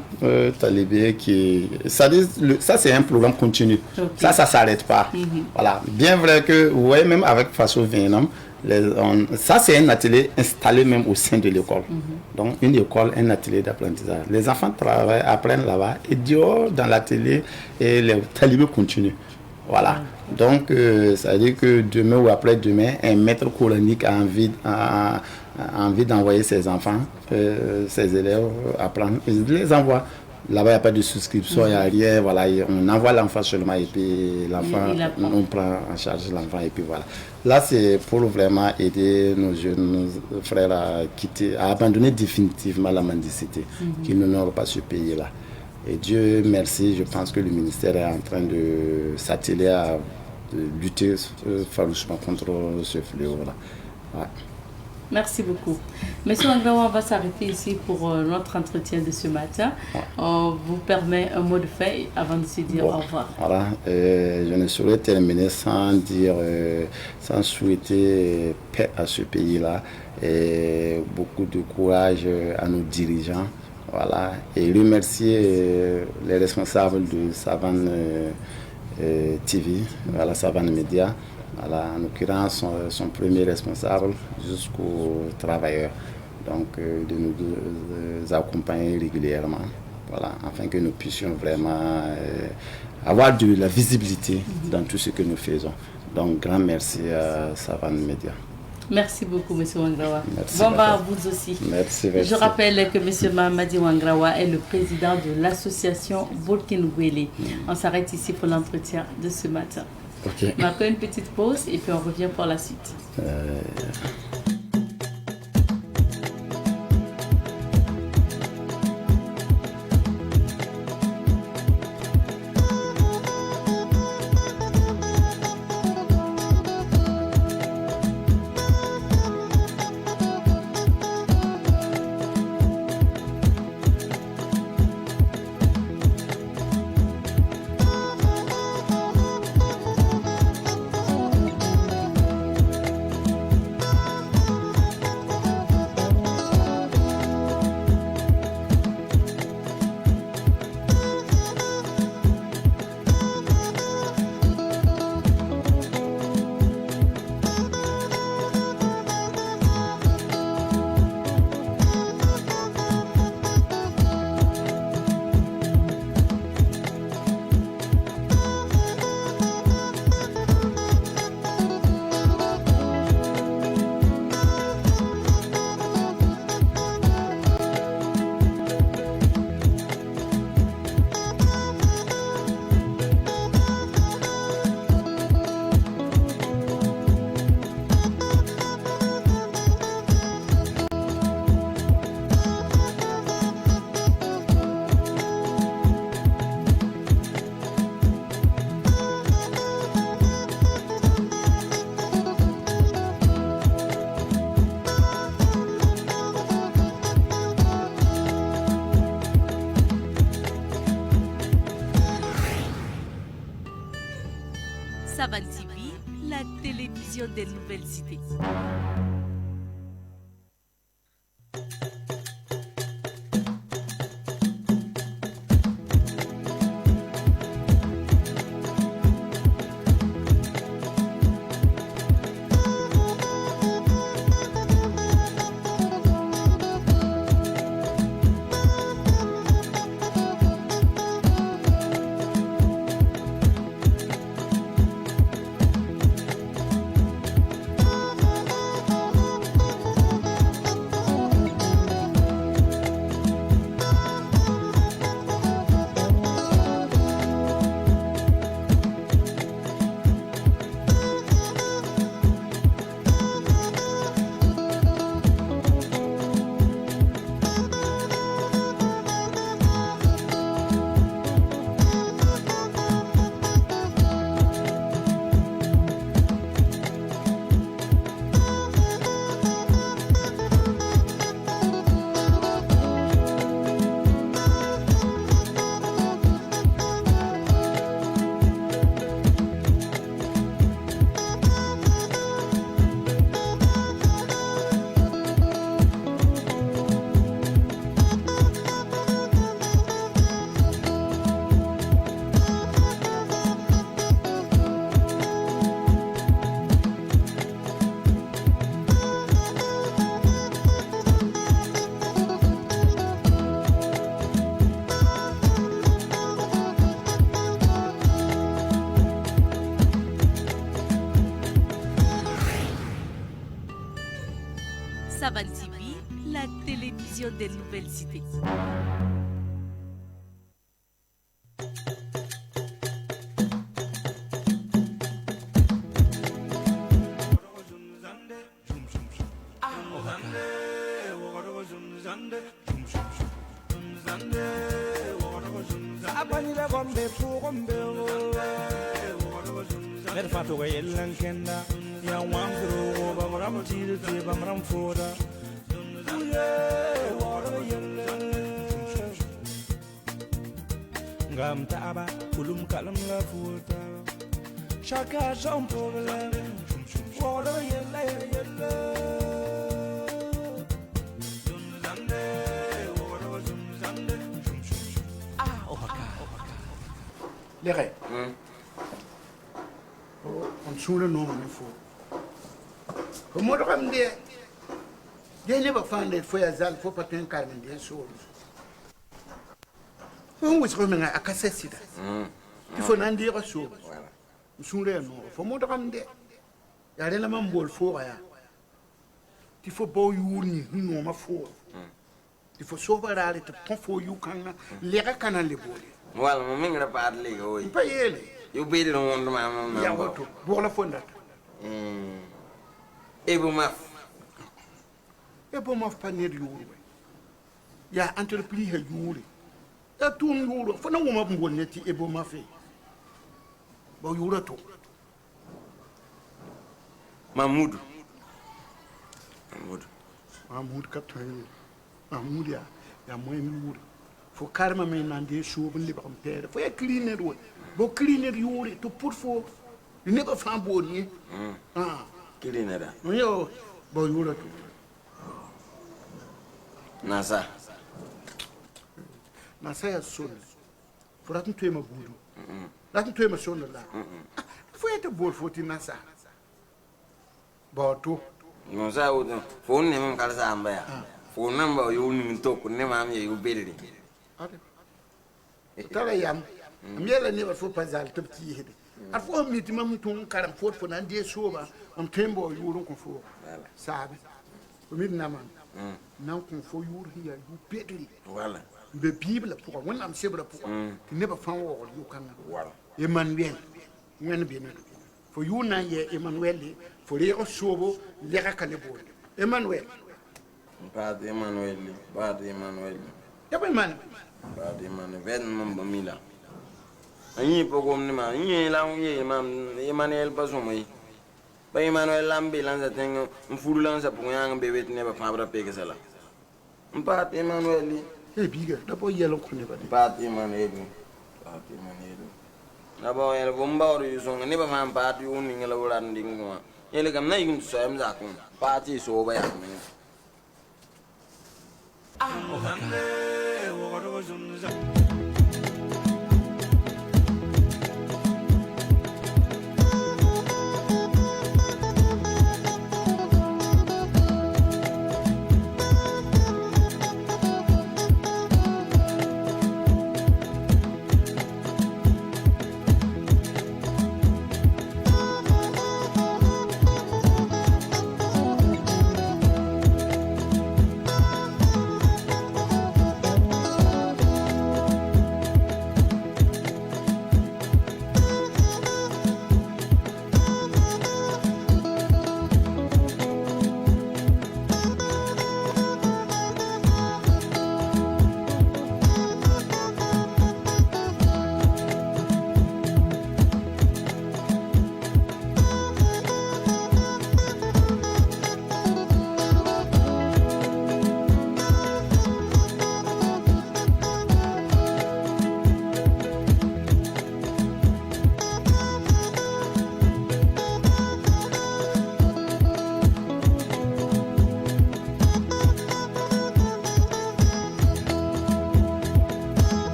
talibé qui... Ça c'est un programme continu. Okay. Ça ne s'arrête pas. Voilà. Bien vrai que, vous voyez, même avec Faso Vietnam, ça c'est un atelier installé même au sein de l'école. Donc une école, un atelier d'apprentissage. Les enfants travaillent, apprennent là-bas et dehors dans l'atelier et les talibés continuent. Voilà. Donc ça veut dire que demain ou après-demain, un maître coranique a envie d'envoyer ses enfants, ses élèves apprendre. Il les envoie. Là-bas, il n'y a pas de souscription, il n'y a rien. Voilà, on envoie l'enfant seulement et puis l'enfant, on prend en charge l'enfant et puis voilà. Là, c'est pour vraiment aider nos jeunes frères à abandonner définitivement la mendicité, qui n'honorent pas ce pays-là. Et Dieu merci, je pense que le ministère est en train de s'atteler à lutter farouchement contre ce fléau-là. Ouais. Merci beaucoup. Monsieur Wangrawa, on va s'arrêter ici pour notre entretien de ce matin. On vous permet un mot de fin avant de se dire au revoir. Voilà, je ne saurais terminer sans souhaiter paix à ce pays-là et beaucoup de courage à nos dirigeants. Voilà, et remercier les responsables de Savane TV, voilà, Savane Média. Voilà, en l'occurrence, son premier responsable jusqu'aux travailleurs, donc de nous accompagner régulièrement, voilà, afin que nous puissions vraiment avoir de la visibilité dans tout ce que nous faisons. Donc, grand merci à Savane Média. Merci beaucoup, M. Wangrawa. Bon, à vous aussi. Merci. Je rappelle que M. Mamadi Wangrawa est le président de l'association Bolkinwele. On s'arrête ici pour l'entretien de ce matin. Okay. On a fait une petite pause et puis on revient pour la suite. télévision des nouvelles idées. Savan TV, la télévision des nouvelles idées. Ngam taaba kulum kalam la futa Shaka son problem Water yella yella Lere. On soule no me fo. Ko mo do kam de. Je ne ba fande fo ya zal fo patin karmen de so. On wis ko menga akasesida. Il faut nan dire so. Voilà. Soule no fo mo do kam de. Ya le la mambol fo ya. Il faut bo yuri no ma fo. Il faut sauver la te pon fo yu kan lere kan le boli. Well, my mingra badly go. Payele. You beat it on my ya wato bola fonda. Ebo maf panir yuri. Ya entreprise ha yuri. Ya tum yuri fo na woma mbonne ti ebo maf. Ba yura to. Mahmoud kaptan. Mahmoud ya moy mi yuri. Fo karma me nande shobu li bam pere fo ya cleaner wo bo cleaner yuri to pour fo ne ba fam boni cleaner da yo bo yura to nasa ya son fo ratun to ma budu ratun to ma son la fo ya to bol fo ti nasa bo to no sa wo fo ne mam kala sa amba ya fo namba yo ni to ko ne mam ye yo bedri tara yam miela ne ba fo pazal to ti hede ar fo mi ti mam tun karam fo fo nan de soba am tembo yurun ko fo sabe o mi na man nan ko fo yur hiya yu pedli wala be bible pour won am sebra pour ti ne ba fan wo yu kan wala Emmanuel ngene be ne fo yu na ye Emmanuel fo re o sobo le ka le bo Emmanuel ba de Emmanuel ya ba man ba de man ven mam bamila ani pogom ni ma ni la ngi mam Emmanuel basumai ba Emmanuel lambe lanza tengo mfuru lanza punyanga bebet ne ba fabra pege sala mpa Emmanuel biga da bo yelo ko ne ba ba Emmanuel na ba yelo bomba ru yusonga ne ba mam pa tu ni ngala wulan dingo ele kam na yum so am za kun party so ba ya men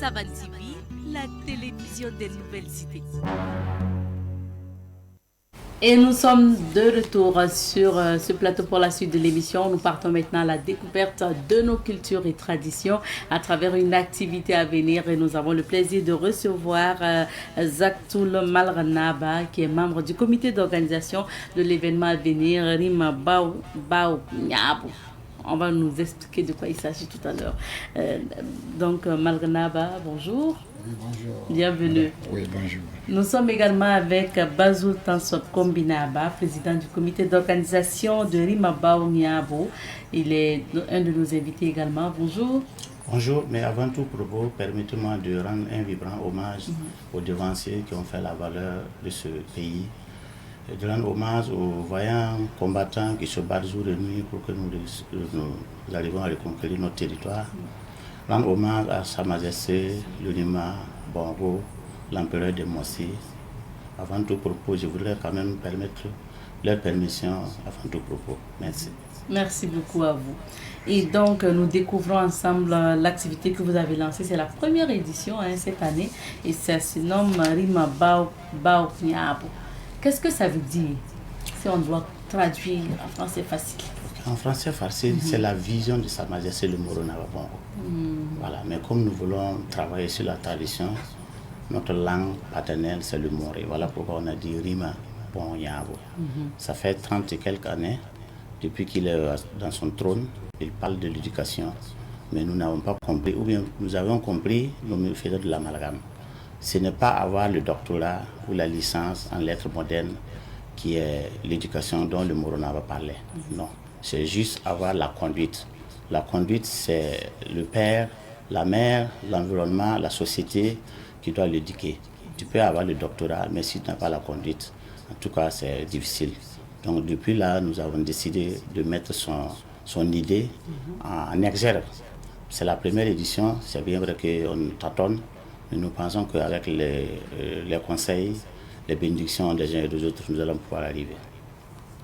Savan TV, la télévision des nouvelles idées. Et nous sommes de retour sur ce plateau pour la suite de l'émission. Nous partons maintenant à la découverte de nos cultures et traditions à travers une activité à venir. Et nous avons le plaisir de recevoir Zaktoul Malranaba, qui est membre du comité d'organisation de l'événement à venir, Rima Bao Nyabo. On va nous expliquer de quoi il s'agit tout à l'heure. Donc, Malranaba, bonjour. Oui, bonjour. Bienvenue. Oui, bonjour. Nous sommes également avec Bazoul Tansop Kombinaba, président du comité d'organisation de Rima Bao Nyabo. Il est un de nos invités également. Bonjour. Bonjour, mais avant tout propos, permettez-moi de rendre un vibrant hommage aux devanciers qui ont fait la valeur de ce pays. Et de rendre hommage aux vaillants combattants qui se battent jour et nuit pour que nous arrivions à reconquérir notre territoire. Rendre hommage à Sa Majesté, le Rima Bongo, l'empereur de Mossi. Avant tout propos, je voudrais quand même permettre leur permission avant tout propos. Merci. Merci beaucoup à vous. Et donc, nous découvrons ensemble l'activité que vous avez lancée. C'est la première édition cette année et ça se nomme Rima Bao Nyabo. Qu'est-ce que ça veut dire? Si on doit traduire en français facile. En français facile, c'est la vision de Sa Majesté le Moronaba Bongo. Voilà. Mais comme nous voulons travailler sur la tradition, notre langue paternelle, c'est le Moré. Voilà pourquoi on a dit Rima Bon Nyabo. Ça fait 30 et quelques années, depuis qu'il est dans son trône, il parle de l'éducation. Mais nous n'avons pas compris, ou bien nous avons compris, nous faisons de l'amalgame. Ce n'est pas avoir le doctorat ou la licence en lettres modernes qui est l'éducation dont le Moronaba parlait. Non, c'est juste avoir la conduite. La conduite, c'est le père, la mère, l'environnement, la société qui doit l'éduquer. Tu peux avoir le doctorat, mais si tu n'as pas la conduite, en tout cas, c'est difficile. Donc depuis là, nous avons décidé de mettre son idée en exergue. C'est la première édition, c'est bien vrai qu'on tâtonne, mais nous pensons qu'avec les conseils, les bénédictions des uns et des autres, nous allons pouvoir arriver.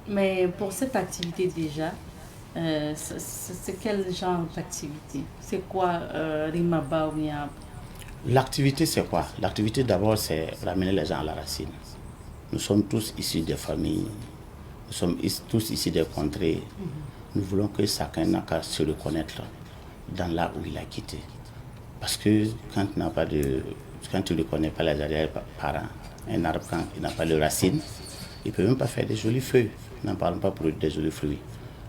Mais pour cette activité déjà, c'est quel genre d'activité? C'est quoi Rima Bao Nyabo? L'activité, c'est quoi? L'activité d'abord, c'est ramener les gens à la racine. Nous sommes tous issus des familles, nous sommes tous issus des contrées. Nous voulons que chacun n'a qu'à se reconnaître dans là où il a quitté. Parce que quand tu ne connais pas les arrière-parents, un arbre, quand il n'a pas de racines, il ne peut même pas faire des jolis feuilles. N'en parlons pas pour des jolis fruits.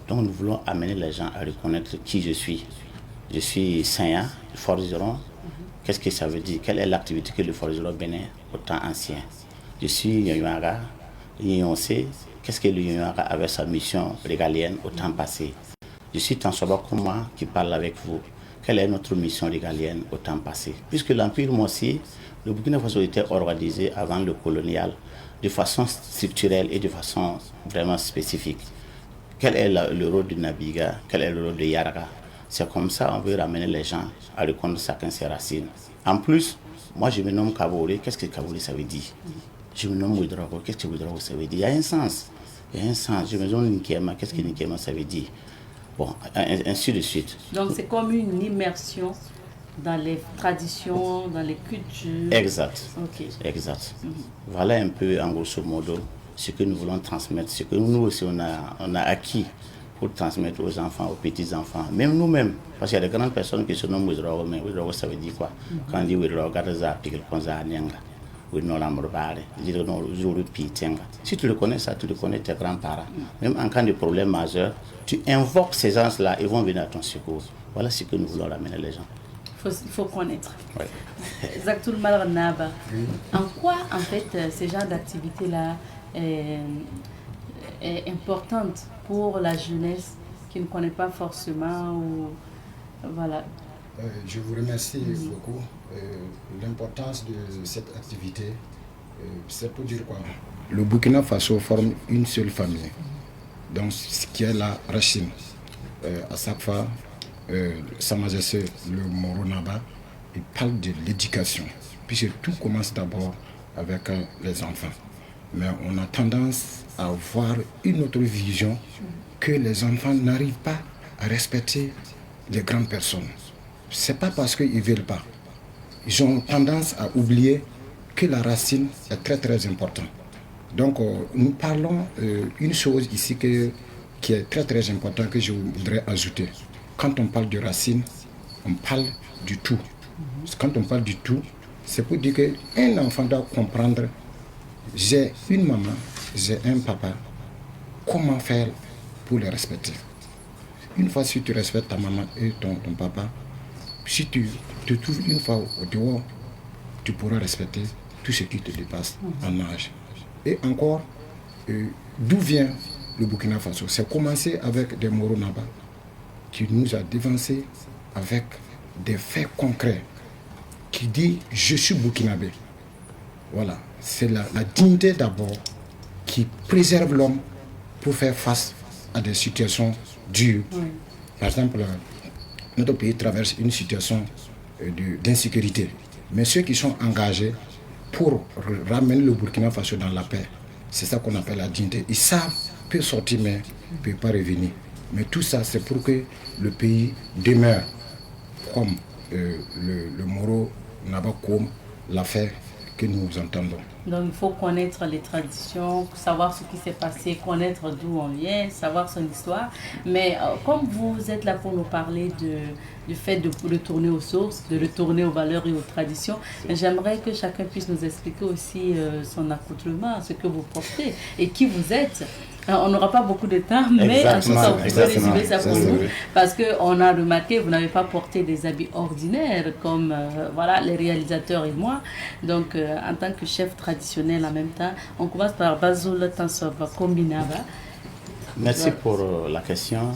Donc nous voulons amener les gens à reconnaître qui je suis. Je suis Sanya, forgeron. Qu'est-ce que ça veut dire? Quelle est l'activité que le forgeron bénin au temps ancien? Je suis Yoyuara, Yonse. Qu'est-ce que le Yoyuara avait sa mission régalienne au temps passé? Je suis Tansoba comme moi qui parle avec vous. quelle est notre mission régalienne au temps passé. Puisque l'Empire Mossier, le Burkina Faso était organisé avant le colonial de façon structurelle et de façon vraiment spécifique. Quel est le rôle de Nabiga? Quel est le rôle de Yaraga? C'est comme ça qu'on veut ramener les gens à reconnaître chacun ses racines. En plus, moi je me nomme Kabouré. Qu'est-ce que Kabouré ça veut dire? Je me nomme Ouedraogo. Qu'est-ce que Ouedraogo ça veut dire? Il y a un sens. Il y a un sens. Je me nomme Nkema. Qu'est-ce que Nkema ça veut dire? Bon, ainsi de suite. Donc c'est comme une immersion dans les traditions, dans les cultures. Exact. Ok. Exact. Voilà un peu, en grosso modo, ce que nous voulons transmettre, ce que nous aussi on a acquis pour transmettre aux enfants, aux petits-enfants, même nous-mêmes. Parce qu'il y a de grandes personnes qui se nomment Ouedraogo, mais Ouedraogo ça veut dire quoi? Quand on dit Ouedraogo, si tu le connais ça, tu le connais tes grands-parents. Même en cas de problème majeur, tu invoques ces gens-là, ils vont venir à ton secours. Voilà ce que nous voulons ramener les gens. Il faut connaître. Oui. Zaktoul Malranaba, en quoi en fait ce genre d'activité-là est importante pour la jeunesse qui ne connaît pas forcément ou voilà. Je vous remercie beaucoup. L'importance de cette activité, c'est pour dire quoi? Le Burkina Faso forme une seule famille, donc ce qui est la racine. À chaque fois, Sa Majesté le Moro Naba, il parle de l'éducation, puisque tout commence d'abord avec les enfants. Mais on a tendance à avoir une autre vision que les enfants n'arrivent pas à respecter les grandes personnes. C'est pas parce qu'ils ne veulent pas. Ils ont tendance à oublier que la racine est très très importante. Donc nous parlons une chose ici qui est très très importante que je voudrais ajouter. Quand on parle de racine, on parle du tout. Quand on parle du tout, c'est pour dire qu'un enfant doit comprendre, j'ai une maman, j'ai un papa, comment faire pour les respecter. Une fois si tu respectes ta maman et ton papa, si tu te trouves une fois au dehors, tu pourras respecter tout ce qui te dépasse en âge. Et encore, d'où vient le Burkina Faso? C'est commencé avec des Moro Naba qui nous a dévancé avec des faits concrets qui dit je suis burkinabé. Voilà, c'est la dignité d'abord qui préserve l'homme pour faire face à des situations dures. Par exemple, notre pays traverse une situation d'insécurité. Mais ceux qui sont engagés pour ramener le Burkina Faso dans la paix, c'est ça qu'on appelle la dignité. Ils savent peut sortir mais ne peut pas revenir. Mais tout ça, c'est pour que le pays demeure comme le Moro Naba Koum l'a fait que nous entendons. Donc il faut connaître les traditions, savoir ce qui s'est passé, connaître d'où on vient, savoir son histoire. Mais comme vous êtes là pour nous parler du fait de retourner aux sources, de retourner aux valeurs et aux traditions, j'aimerais que chacun puisse nous expliquer aussi son accoutrement, ce que vous portez et qui vous êtes. On n'aura pas beaucoup de temps, mais en tout cas, vous pouvez résumer ça pour nous. Parce qu'on a remarqué, vous n'avez pas porté des habits ordinaires comme voilà, les réalisateurs et moi. Donc, en tant que chef traditionnel en même temps, on commence par Bazoul Tansova Kombinaba. Merci pour la question.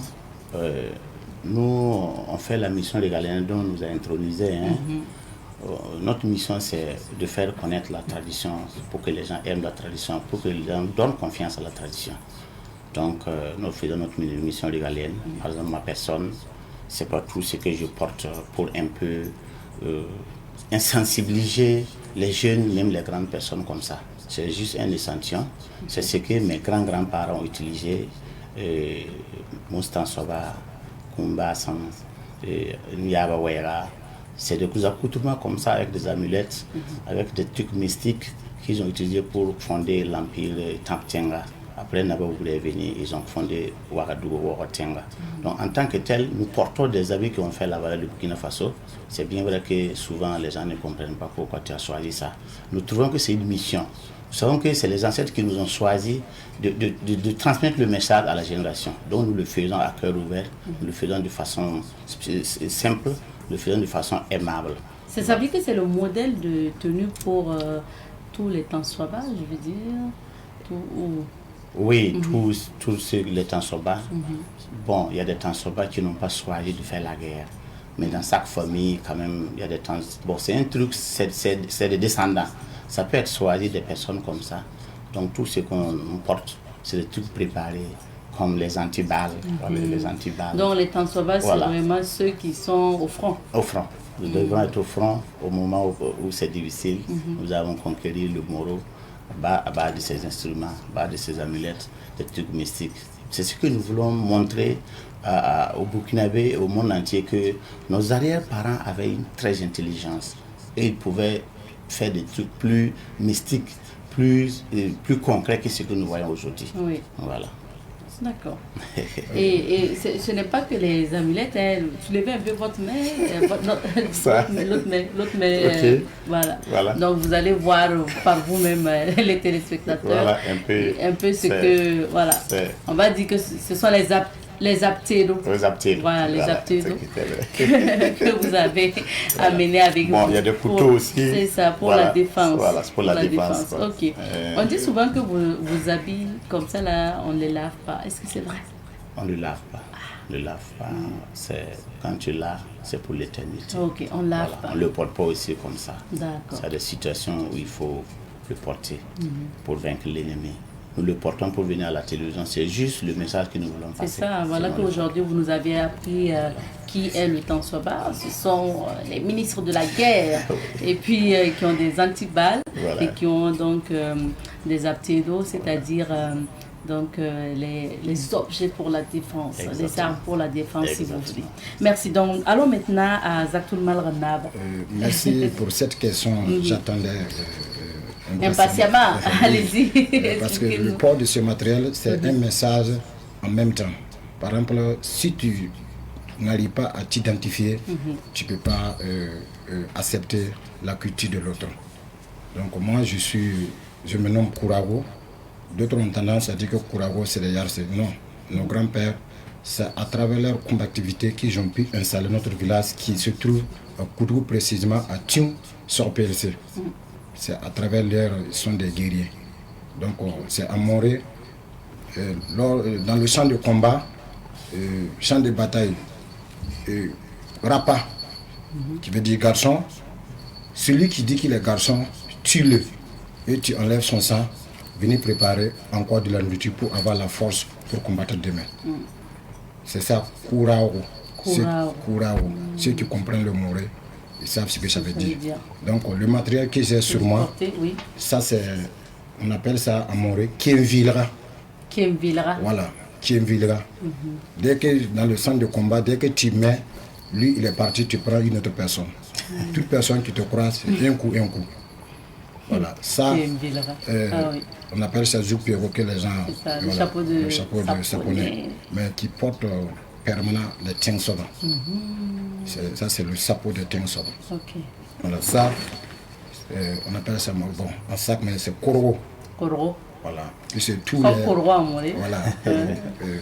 Nous, on fait la mission régalienne dont on nous a intronisé. Notre mission, c'est de faire connaître la tradition pour que les gens aiment la tradition, pour que les gens donnent confiance à la tradition. Donc, nous faisons notre mission régalienne. Par exemple, ma personne, c'est pas tout ce que je porte pour un peu insensibiliser les jeunes, même les grandes personnes comme ça. C'est juste un échantillon. C'est ce que mes grands-grands-parents ont utilisé. Moustan Soba, Kumba Sam, Nyaba Wera. C'est des accoutrements comme ça avec des amulettes, avec des trucs mystiques qu'ils ont utilisés pour fonder l'empire Tamptenga. Après Nababou est venu, ils ont fondé Ouagadougou, Ouagatenga. Donc en tant que tel, nous portons des habits qui ont fait la valeur du Burkina Faso. C'est bien vrai que souvent les gens ne comprennent pas pourquoi tu as choisi ça. Nous trouvons que c'est une mission. Nous savons que c'est les ancêtres qui nous ont choisi de transmettre le message à la génération. Donc nous le faisons à cœur ouvert, nous le faisons de façon simple, nous le faisons de façon aimable. Ça veut dire que c'est le modèle de tenue pour tous les temps sauvages, je veux dire Oui, tous les temps sauvages. Bon, il y a des temps sauvages qui n'ont pas choisi de faire la guerre. Mais dans chaque famille, quand même, il y a des temps. Bon, c'est un truc, c'est des descendants. Ça peut être choisi des personnes comme ça. Donc, tout ce qu'on porte, c'est des trucs préparés, comme les antiballes. Les antiballes. Donc, les temps sauvages, c'est vraiment ceux qui sont au front. Au front. Nous devons être au front au moment où c'est difficile. Nous avons conquéri le Moro à bas de ces instruments, à bas de ces amulettes, des trucs mystiques. C'est ce que nous voulons montrer au Burkinabé et au monde entier, que nos arrière-parents avaient une très intelligence et ils pouvaient faire des trucs plus mystiques, plus concrets que ce que nous voyons aujourd'hui. Oui. Voilà. D'accord. Et ce n'est pas que les amulettes, soulevez un peu votre main, l'autre main, okay. Voilà. Donc vous allez voir par vous-même, les téléspectateurs, un peu ce que, voilà, on va dire que ce sont les aptédos. Voilà, les aptédos que vous avez amenés avec vous. Bon, il y a des couteaux aussi. C'est ça, pour la défense. Voilà, c'est pour la défense. Ok. On dit souvent que vos habits comme ça, là, on ne les lave pas. Est-ce que c'est vrai? On ne le lave pas. On ne le lave pas. C'est, quand tu laves, c'est pour l'éternité. Ok, on ne lave pas. On ne le porte pas aussi comme ça. D'accord. C'est des situations où il faut le porter pour vaincre l'ennemi. Nous le portons pour venir à la télévision. C'est juste le message que nous voulons passer. C'est ça. Voilà qu'aujourd'hui, vous nous avez appris qui est le Tansoba. Ce sont les ministres de la guerre et puis qui ont des antiballes et qui ont donc des aptédos, c'est-à-dire les objets pour la défense, les armes pour la défense, si vous voulez. Merci. Donc, allons maintenant à Zaktoul Malranab. Merci pour cette question. J'attendais... impatiemment, allez-y. Parce que le port de ce matériel, c'est un message en même temps. Par exemple, si tu n'arrives pas à t'identifier, tu ne peux pas accepter la culture de l'autre. Donc moi, je me nomme Kourago. D'autres ont tendance à dire que Kourago, c'est les Yarse. Non, nos grands-pères, c'est à travers leur combativité qu'ils ont pu installer notre village qui se trouve à Kourou, précisément à Tium, sur PLC. C'est à travers l'air, ils sont des guerriers. Donc c'est à Moré, dans le champ de combat, champ de bataille, Rapa, qui veut dire garçon, celui qui dit qu'il est garçon, tue-le et tu enlèves son sang, venez préparer encore de la nourriture pour avoir la force pour combattre demain. C'est ça, Kourao. Ceux qui comprennent le Moré, ils savent ce que ça veut dire. Donc le matériel que j'ai sur moi, ça c'est, on appelle ça à Moré, Kienvilra. Voilà, Kienvilra. Dès que dans le centre de combat, dès que tu mets, lui il est parti, tu prends une autre personne. Toute personne qui te croise, c'est un coup. Voilà, ça, on appelle ça Zouk pour évoquer les gens. Ça, le chapeau de saponais, mais qui porte permanent les Tengsoba. Ça, c'est le chapeau de Tengsoba. Voilà, ça, on appelle ça en sac, mais c'est Koro. Voilà. Et c'est tous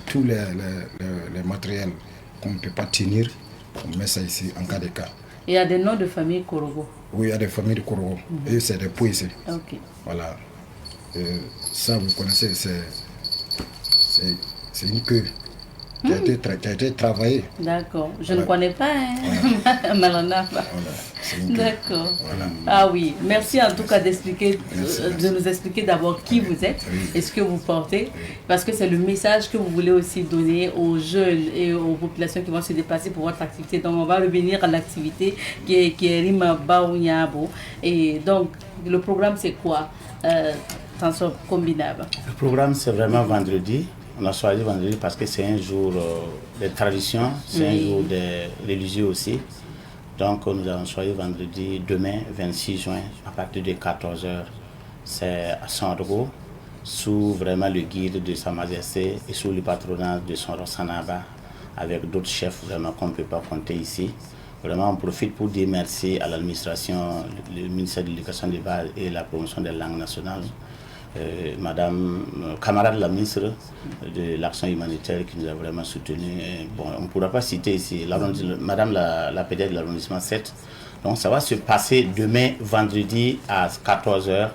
tous les matériels qu'on ne peut pas tenir, on met ça ici en cas de cas. Il y a des noms de famille Korogo. Oui, il y a des familles de Korogo. Et c'est des poésies. Voilà. Ça, vous connaissez, c'est une queue qui a été travaillée. D'accord. Je ne connais pas, Malanaba. D'accord. Voilà. Ah oui, merci en tout cas de nous expliquer d'abord qui vous êtes et ce que vous portez, parce que c'est le message que vous voulez aussi donner aux jeunes et aux populations qui vont se déplacer pour votre activité. Donc on va revenir à l'activité qui est Rima Baounyabo. Et donc le programme c'est quoi, Tanso Combinaba? Le programme c'est vraiment vendredi. On a choisi vendredi parce que c'est un jour de tradition, c'est un jour de religieux aussi. Donc nous avons choisi vendredi, demain, 26 juin, à partir de 14h. C'est à Sandro, sous vraiment le guide de Sa Majesté et sous le patronat de son Sanaba, avec d'autres chefs vraiment qu'on ne peut pas compter ici. Vraiment, on profite pour dire merci à l'administration, le ministère de l'Éducation de base et la promotion des langues nationales. Madame, camarade la ministre de l'action humanitaire qui nous a vraiment soutenus. Bon, on ne pourra pas citer ici Madame la pédiatre de l'arrondissement 7. Donc ça va se passer demain vendredi à 14h,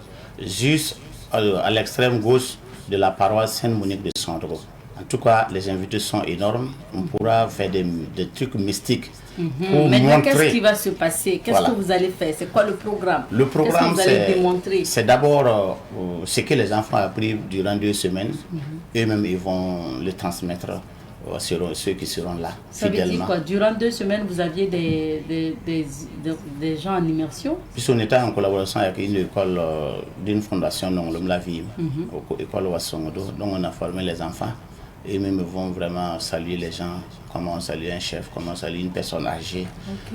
juste à l'extrême gauche de la paroisse Sainte-Monique de Sandro. En tout cas, les invités sont énormes. On pourra faire des trucs mystiques. Pour Maintenant, montrer... qu'est-ce qui va se passer? Qu'est-ce que vous allez faire? C'est quoi le programme? Le programme, c'est d'abord ce que les enfants ont appris durant 2 semaines. Eux-mêmes, ils vont le transmettre sur ceux qui seront là. Ça veut dire quoi? Durant 2 semaines, vous aviez des gens en immersion? Puisqu'on était en collaboration avec une école d'une fondation, non, l'homme la vie, école Wassongodo, donc on a formé les enfants. Et même vont vraiment saluer les gens, comment saluer un chef, comment saluer une personne âgée.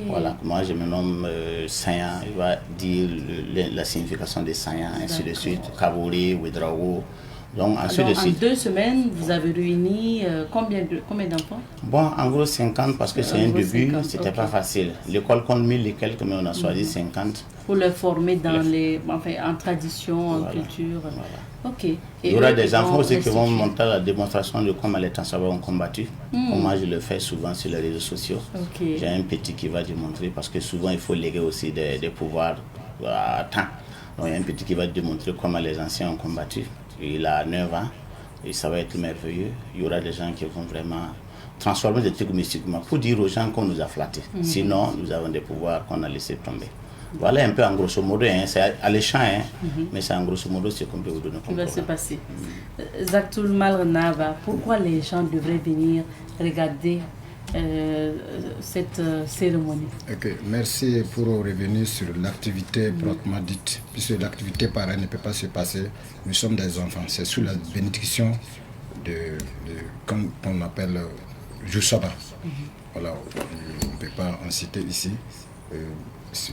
Voilà, moi je me nomme Sayan, il va dire la signification des Sayan, ainsi de suite, Kabouri, Ouedraogo. Donc, ainsi de suite. En 2 semaines, vous avez réuni combien d'enfants? Bon, en gros 50 parce que c'est un début, c'était pas facile. L'école compte 1000 et quelques, mais on a choisi 50. Pour les former dans en tradition, en culture. Voilà. Ok. Et il y aura des enfants aussi qui vont montrer la démonstration de comment les Tansawa ont combattu. Moi, je le fais souvent sur les réseaux sociaux. J'ai un petit qui va démontrer parce que souvent, il faut léguer aussi des pouvoirs à temps. Donc, il y a un petit qui va démontrer comment les anciens ont combattu. Il a 9 ans et ça va être merveilleux. Il y aura des gens qui vont vraiment transformer des trucs mystiquement pour dire aux gens qu'on nous a flattés. Sinon, nous avons des pouvoirs qu'on a laissé tomber. Voilà un peu en grosso modo, c'est alléchant, mais c'est en grosso modo ce qu'on peut vous donner comme programme. Qui va se passer. Zaktoul Malrenava, pourquoi les gens devraient venir regarder cette cérémonie? Ok, merci pour revenir sur l'activité proprement dite, puisque l'activité pareille ne peut pas se passer. Nous sommes des enfants, c'est sous la bénédiction comme on appelle Joussaba. Voilà, on ne peut pas en citer ici.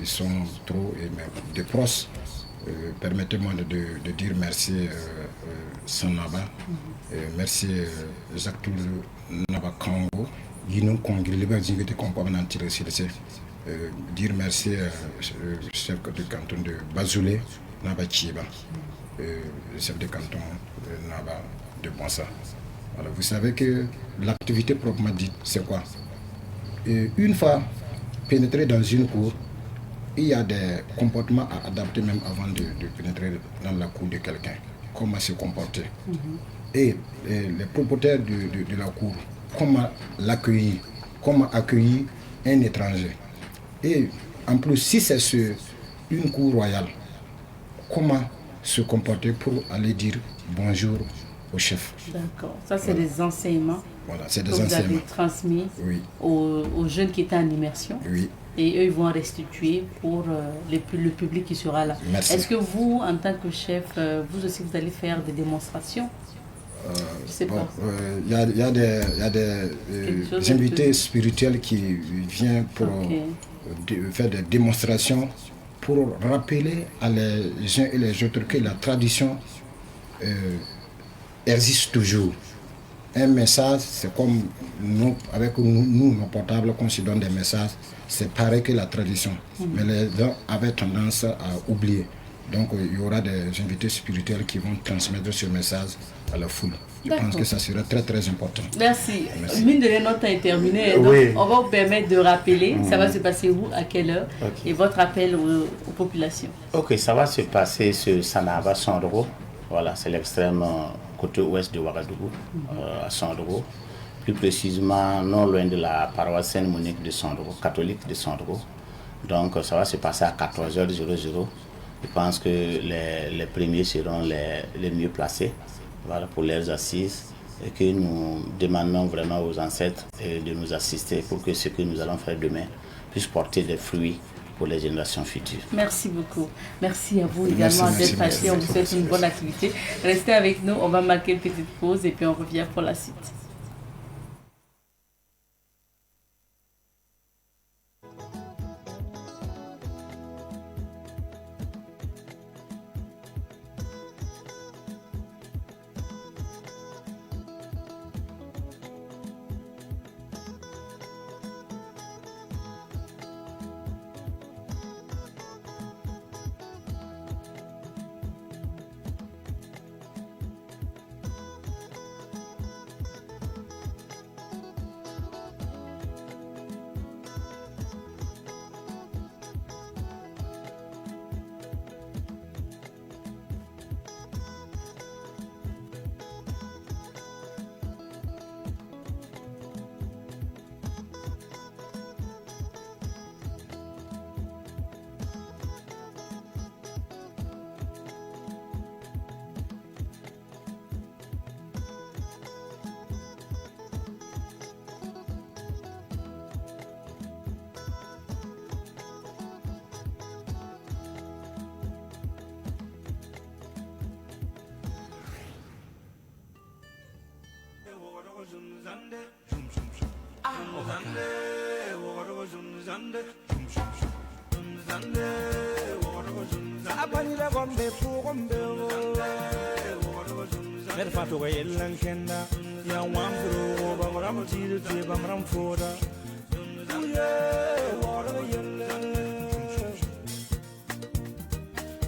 Ils sont trop de proches. Permettez-moi de dire merci Sanaba, merci Zaktoul Naba Kango. Dire merci au chef de canton de Bazoulé, Naba Chiba, chef de canton Naba de Bonsa. Alors, vous savez que l'activité proprement dite, c'est quoi? Une fois pénétré dans une cour, il y a des comportements à adapter même avant de pénétrer dans la cour de quelqu'un. Comment se comporter. Et les propriétaires de la cour, comment l'accueillir, comment accueillir un étranger. Et en plus, si c'est une cour royale, comment se comporter pour aller dire bonjour au chef. D'accord, ça c'est des enseignements c'est des que vous avez transmis aux jeunes qui étaient en immersion. Et eux, ils vont restituer pour le public qui sera là. Est-ce que vous, en tant que chef, vous aussi, vous allez faire des démonstrations? Il y a des invités spirituels qui viennent pour faire des démonstrations pour rappeler à les uns et les autres que la tradition existe toujours. Un message, c'est comme nous, avec nous, nos portables, qu'on se donne des messages, c'est pareil que la tradition. Mais les gens avaient tendance à oublier. Donc il y aura des invités spirituels qui vont transmettre ce message à la foule. Je pense que ça serait très très important. Merci. Mine de rien, notre temps est terminé. Donc on va vous permettre de rappeler, ça va se passer où, à quelle heure, et votre appel aux populations. Ok, ça va se passer sur Sanaba Sandro. Voilà, c'est l'extrême côté ouest de Ouagadougou, à Sandro. Plus précisément, non loin de la paroisse Sainte-Monique de Sandro, catholique de Sandro. Donc ça va se passer à 14h00. Je pense que les premiers seront les mieux placés, voilà, pour leurs assises, et que nous demandons vraiment aux ancêtres de nous assister pour que ce que nous allons faire demain puisse porter des fruits pour les générations futures. Merci beaucoup. Merci à vous également d'être passé. On vous souhaite une bonne activité. Restez avec nous, on va marquer une petite pause et puis on revient pour la suite.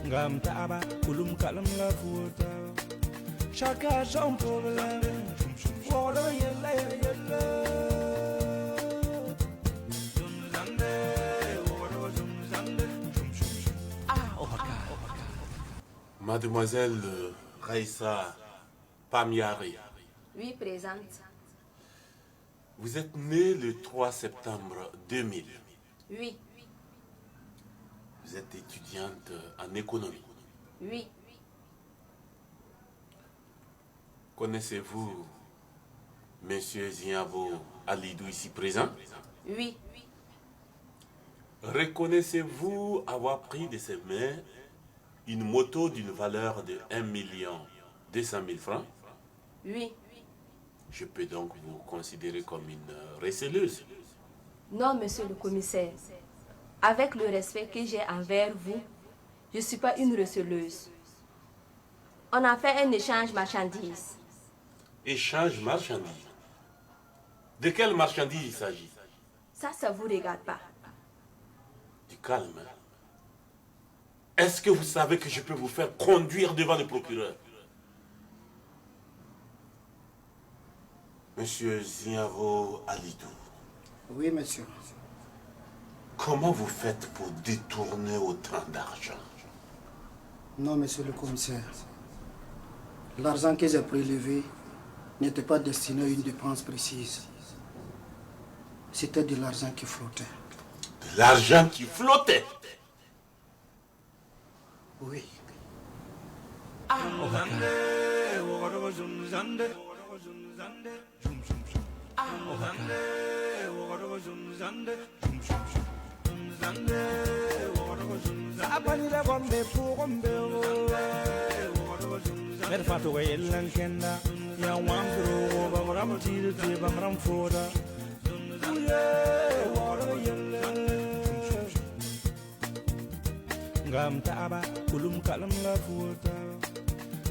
Ngam taaba kulum kalam la futa chaka son problem wala yella yella Mademoiselle Raissa Pamiari. Oui, présente. Vous êtes née le 3 septembre 2000. Oui. Vous êtes étudiante en économie. Oui. Connaissez-vous Monsieur Ziabo Alidou ici présent? Oui. Reconnaissez-vous avoir pris de ses mains une moto d'une valeur de 1 200 000 francs? Oui. Je peux donc vous considérer comme une receleuse? Non, monsieur le commissaire. Avec le respect que j'ai envers vous, je ne suis pas une receleuse. On a fait un échange marchandises. Échange marchandises? De quelle marchandise il s'agit? Ça ne vous regarde pas. Du calme. Est-ce que vous savez que je peux vous faire conduire devant le procureur? Monsieur Ziavo Alidou. Oui, monsieur. Comment vous faites pour détourner autant d'argent? Non, monsieur le commissaire. L'argent que j'ai prélevé n'était pas destiné à une dépense précise. C'était de l'argent qui flottait. De l'argent qui flottait? Oui. Ngam taaba kulum kalam la futa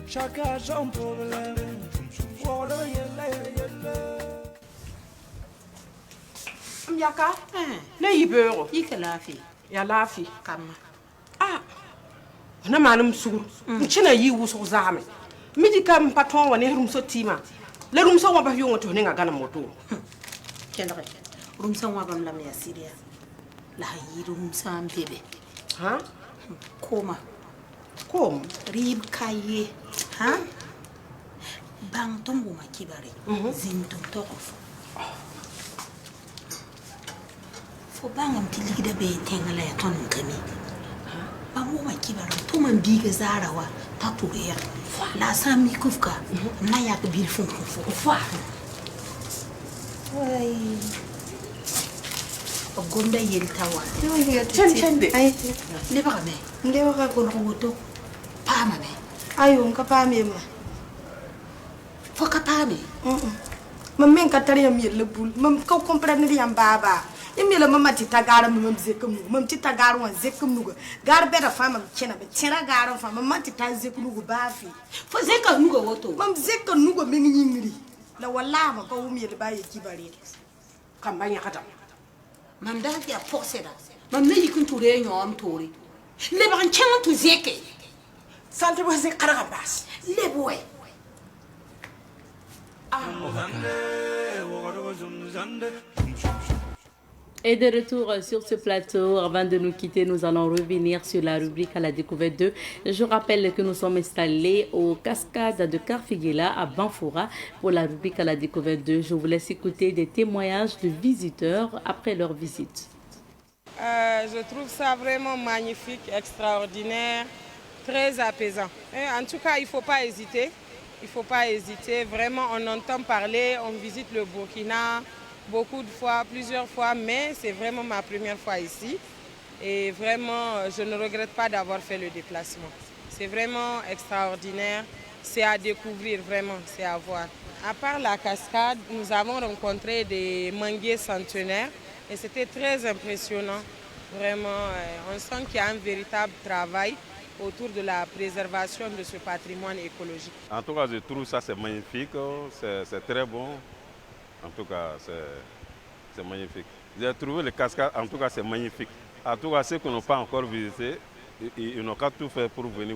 chaka son problem wala yella yella Yaka, ne yibero. Ike lafi. Ya lafi. Kama. Ah. Na manum sugur. Mchina yi wuso zame. Midi kam patron wa ne rumso tima. Le rumso wa ba yongo to ne ngana moto. Kendere. Rumso wa bam la me asiria. La yi rumso am bebe. Ha? Koma. Kom. Rib kaye. Ha? Bang tombo makibare. Zintum tokof. Fo bangam tiligida be tengala ya ton kami. Ba mo makibare to man biga zarawa ta tureya. La sami kufka na ya ka bil fun fo. Fa. Wai. Ogonda yeltawa. Chende. Ai. Le ba me. Le ba ko no to. Pa ma me. Ayo nka pa me ma. Fo ka pa me. Mam men ka tare yam yelle bul. Mam ka comprendre yam baba. Imela mama tita gara mam zekum nu. Mam tita gara wan zekum nu. Gar be da fama chena be chena gara fama mam tita zekum nu ba fi. Fo zeka nu go woto. Mam zeka nu go men nyingiri. La wala ma ko umi le ba ye kibare. Kambanya kata. Mam da ya poseda. Mam ne yikun toure nyom toure. Le ba chen tu zeke. Sante bo ze kara bas. Le boy. Et de retour sur ce plateau, avant de nous quitter, nous allons revenir sur la rubrique à la découverte 2. Je rappelle que nous sommes installés aux cascades de Karfiguela à Banfoura pour la rubrique à la découverte 2. Je vous laisse écouter des témoignages de visiteurs après leur visite. Je trouve ça vraiment magnifique, extraordinaire, très apaisant. Et en tout cas, il ne faut pas hésiter. Il ne faut pas hésiter. Vraiment, on entend parler, on visite le Burkina beaucoup de fois, plusieurs fois, mais c'est vraiment ma première fois ici. Et vraiment, je ne regrette pas d'avoir fait le déplacement. C'est vraiment extraordinaire. c'est à découvrir vraiment, c'est à voir. À part la cascade, nous avons rencontré des manguiers centenaires et c'était très impressionnant. Vraiment, on sent qu'il y a un véritable travail autour de la préservation de ce patrimoine écologique. En tout cas, je trouve ça c'est magnifique, c'est très bon. En tout cas, c'est magnifique. J'ai trouvé les cascades, en tout cas, c'est magnifique. En tout cas, ceux qui n'ont pas encore visité, ils n'ont qu'à tout faire pour venir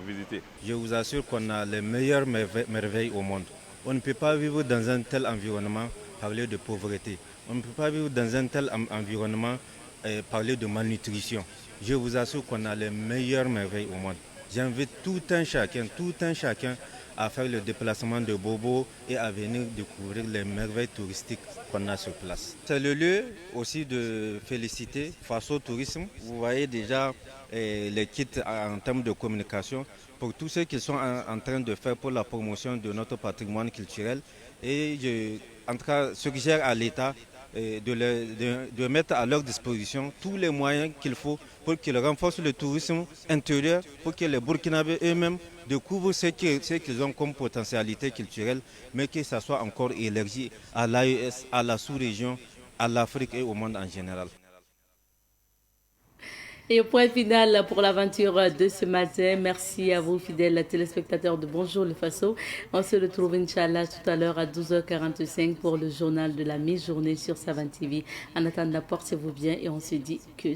visiter. Je vous assure qu'on a les meilleures merveilles au monde. On ne peut pas vivre dans un tel environnement parler de pauvreté. On ne peut pas vivre dans un tel environnement parler de malnutrition. Je vous assure qu'on a les meilleures merveilles au monde. J'invite tout un chacun à faire le déplacement de Bobo et à venir découvrir les merveilles touristiques qu'on a sur place. C'est le lieu aussi de féliciter Faso Tourisme. Vous voyez déjà les kits en termes de communication pour tous ceux qui sont en train de faire pour la promotion de notre patrimoine culturel. Et je, en tout cas, suggère à l'État de mettre à leur disposition tous les moyens qu'il faut pour qu'ils renforcent le tourisme intérieur, pour que les Burkinabés eux-mêmes découvrent ce qu'ils ont comme potentialité culturelle, mais que ça soit encore élargi à l'AES, à la sous-région, à l'Afrique et au monde en général. Et au point final pour l'aventure de ce matin, merci à vous fidèles téléspectateurs de Bonjour le Faso. On se retrouve Inch'Allah tout à l'heure à 12h45 pour le journal de la mi-journée sur Savan TV. En attendant, portez-vous bien et on se dit que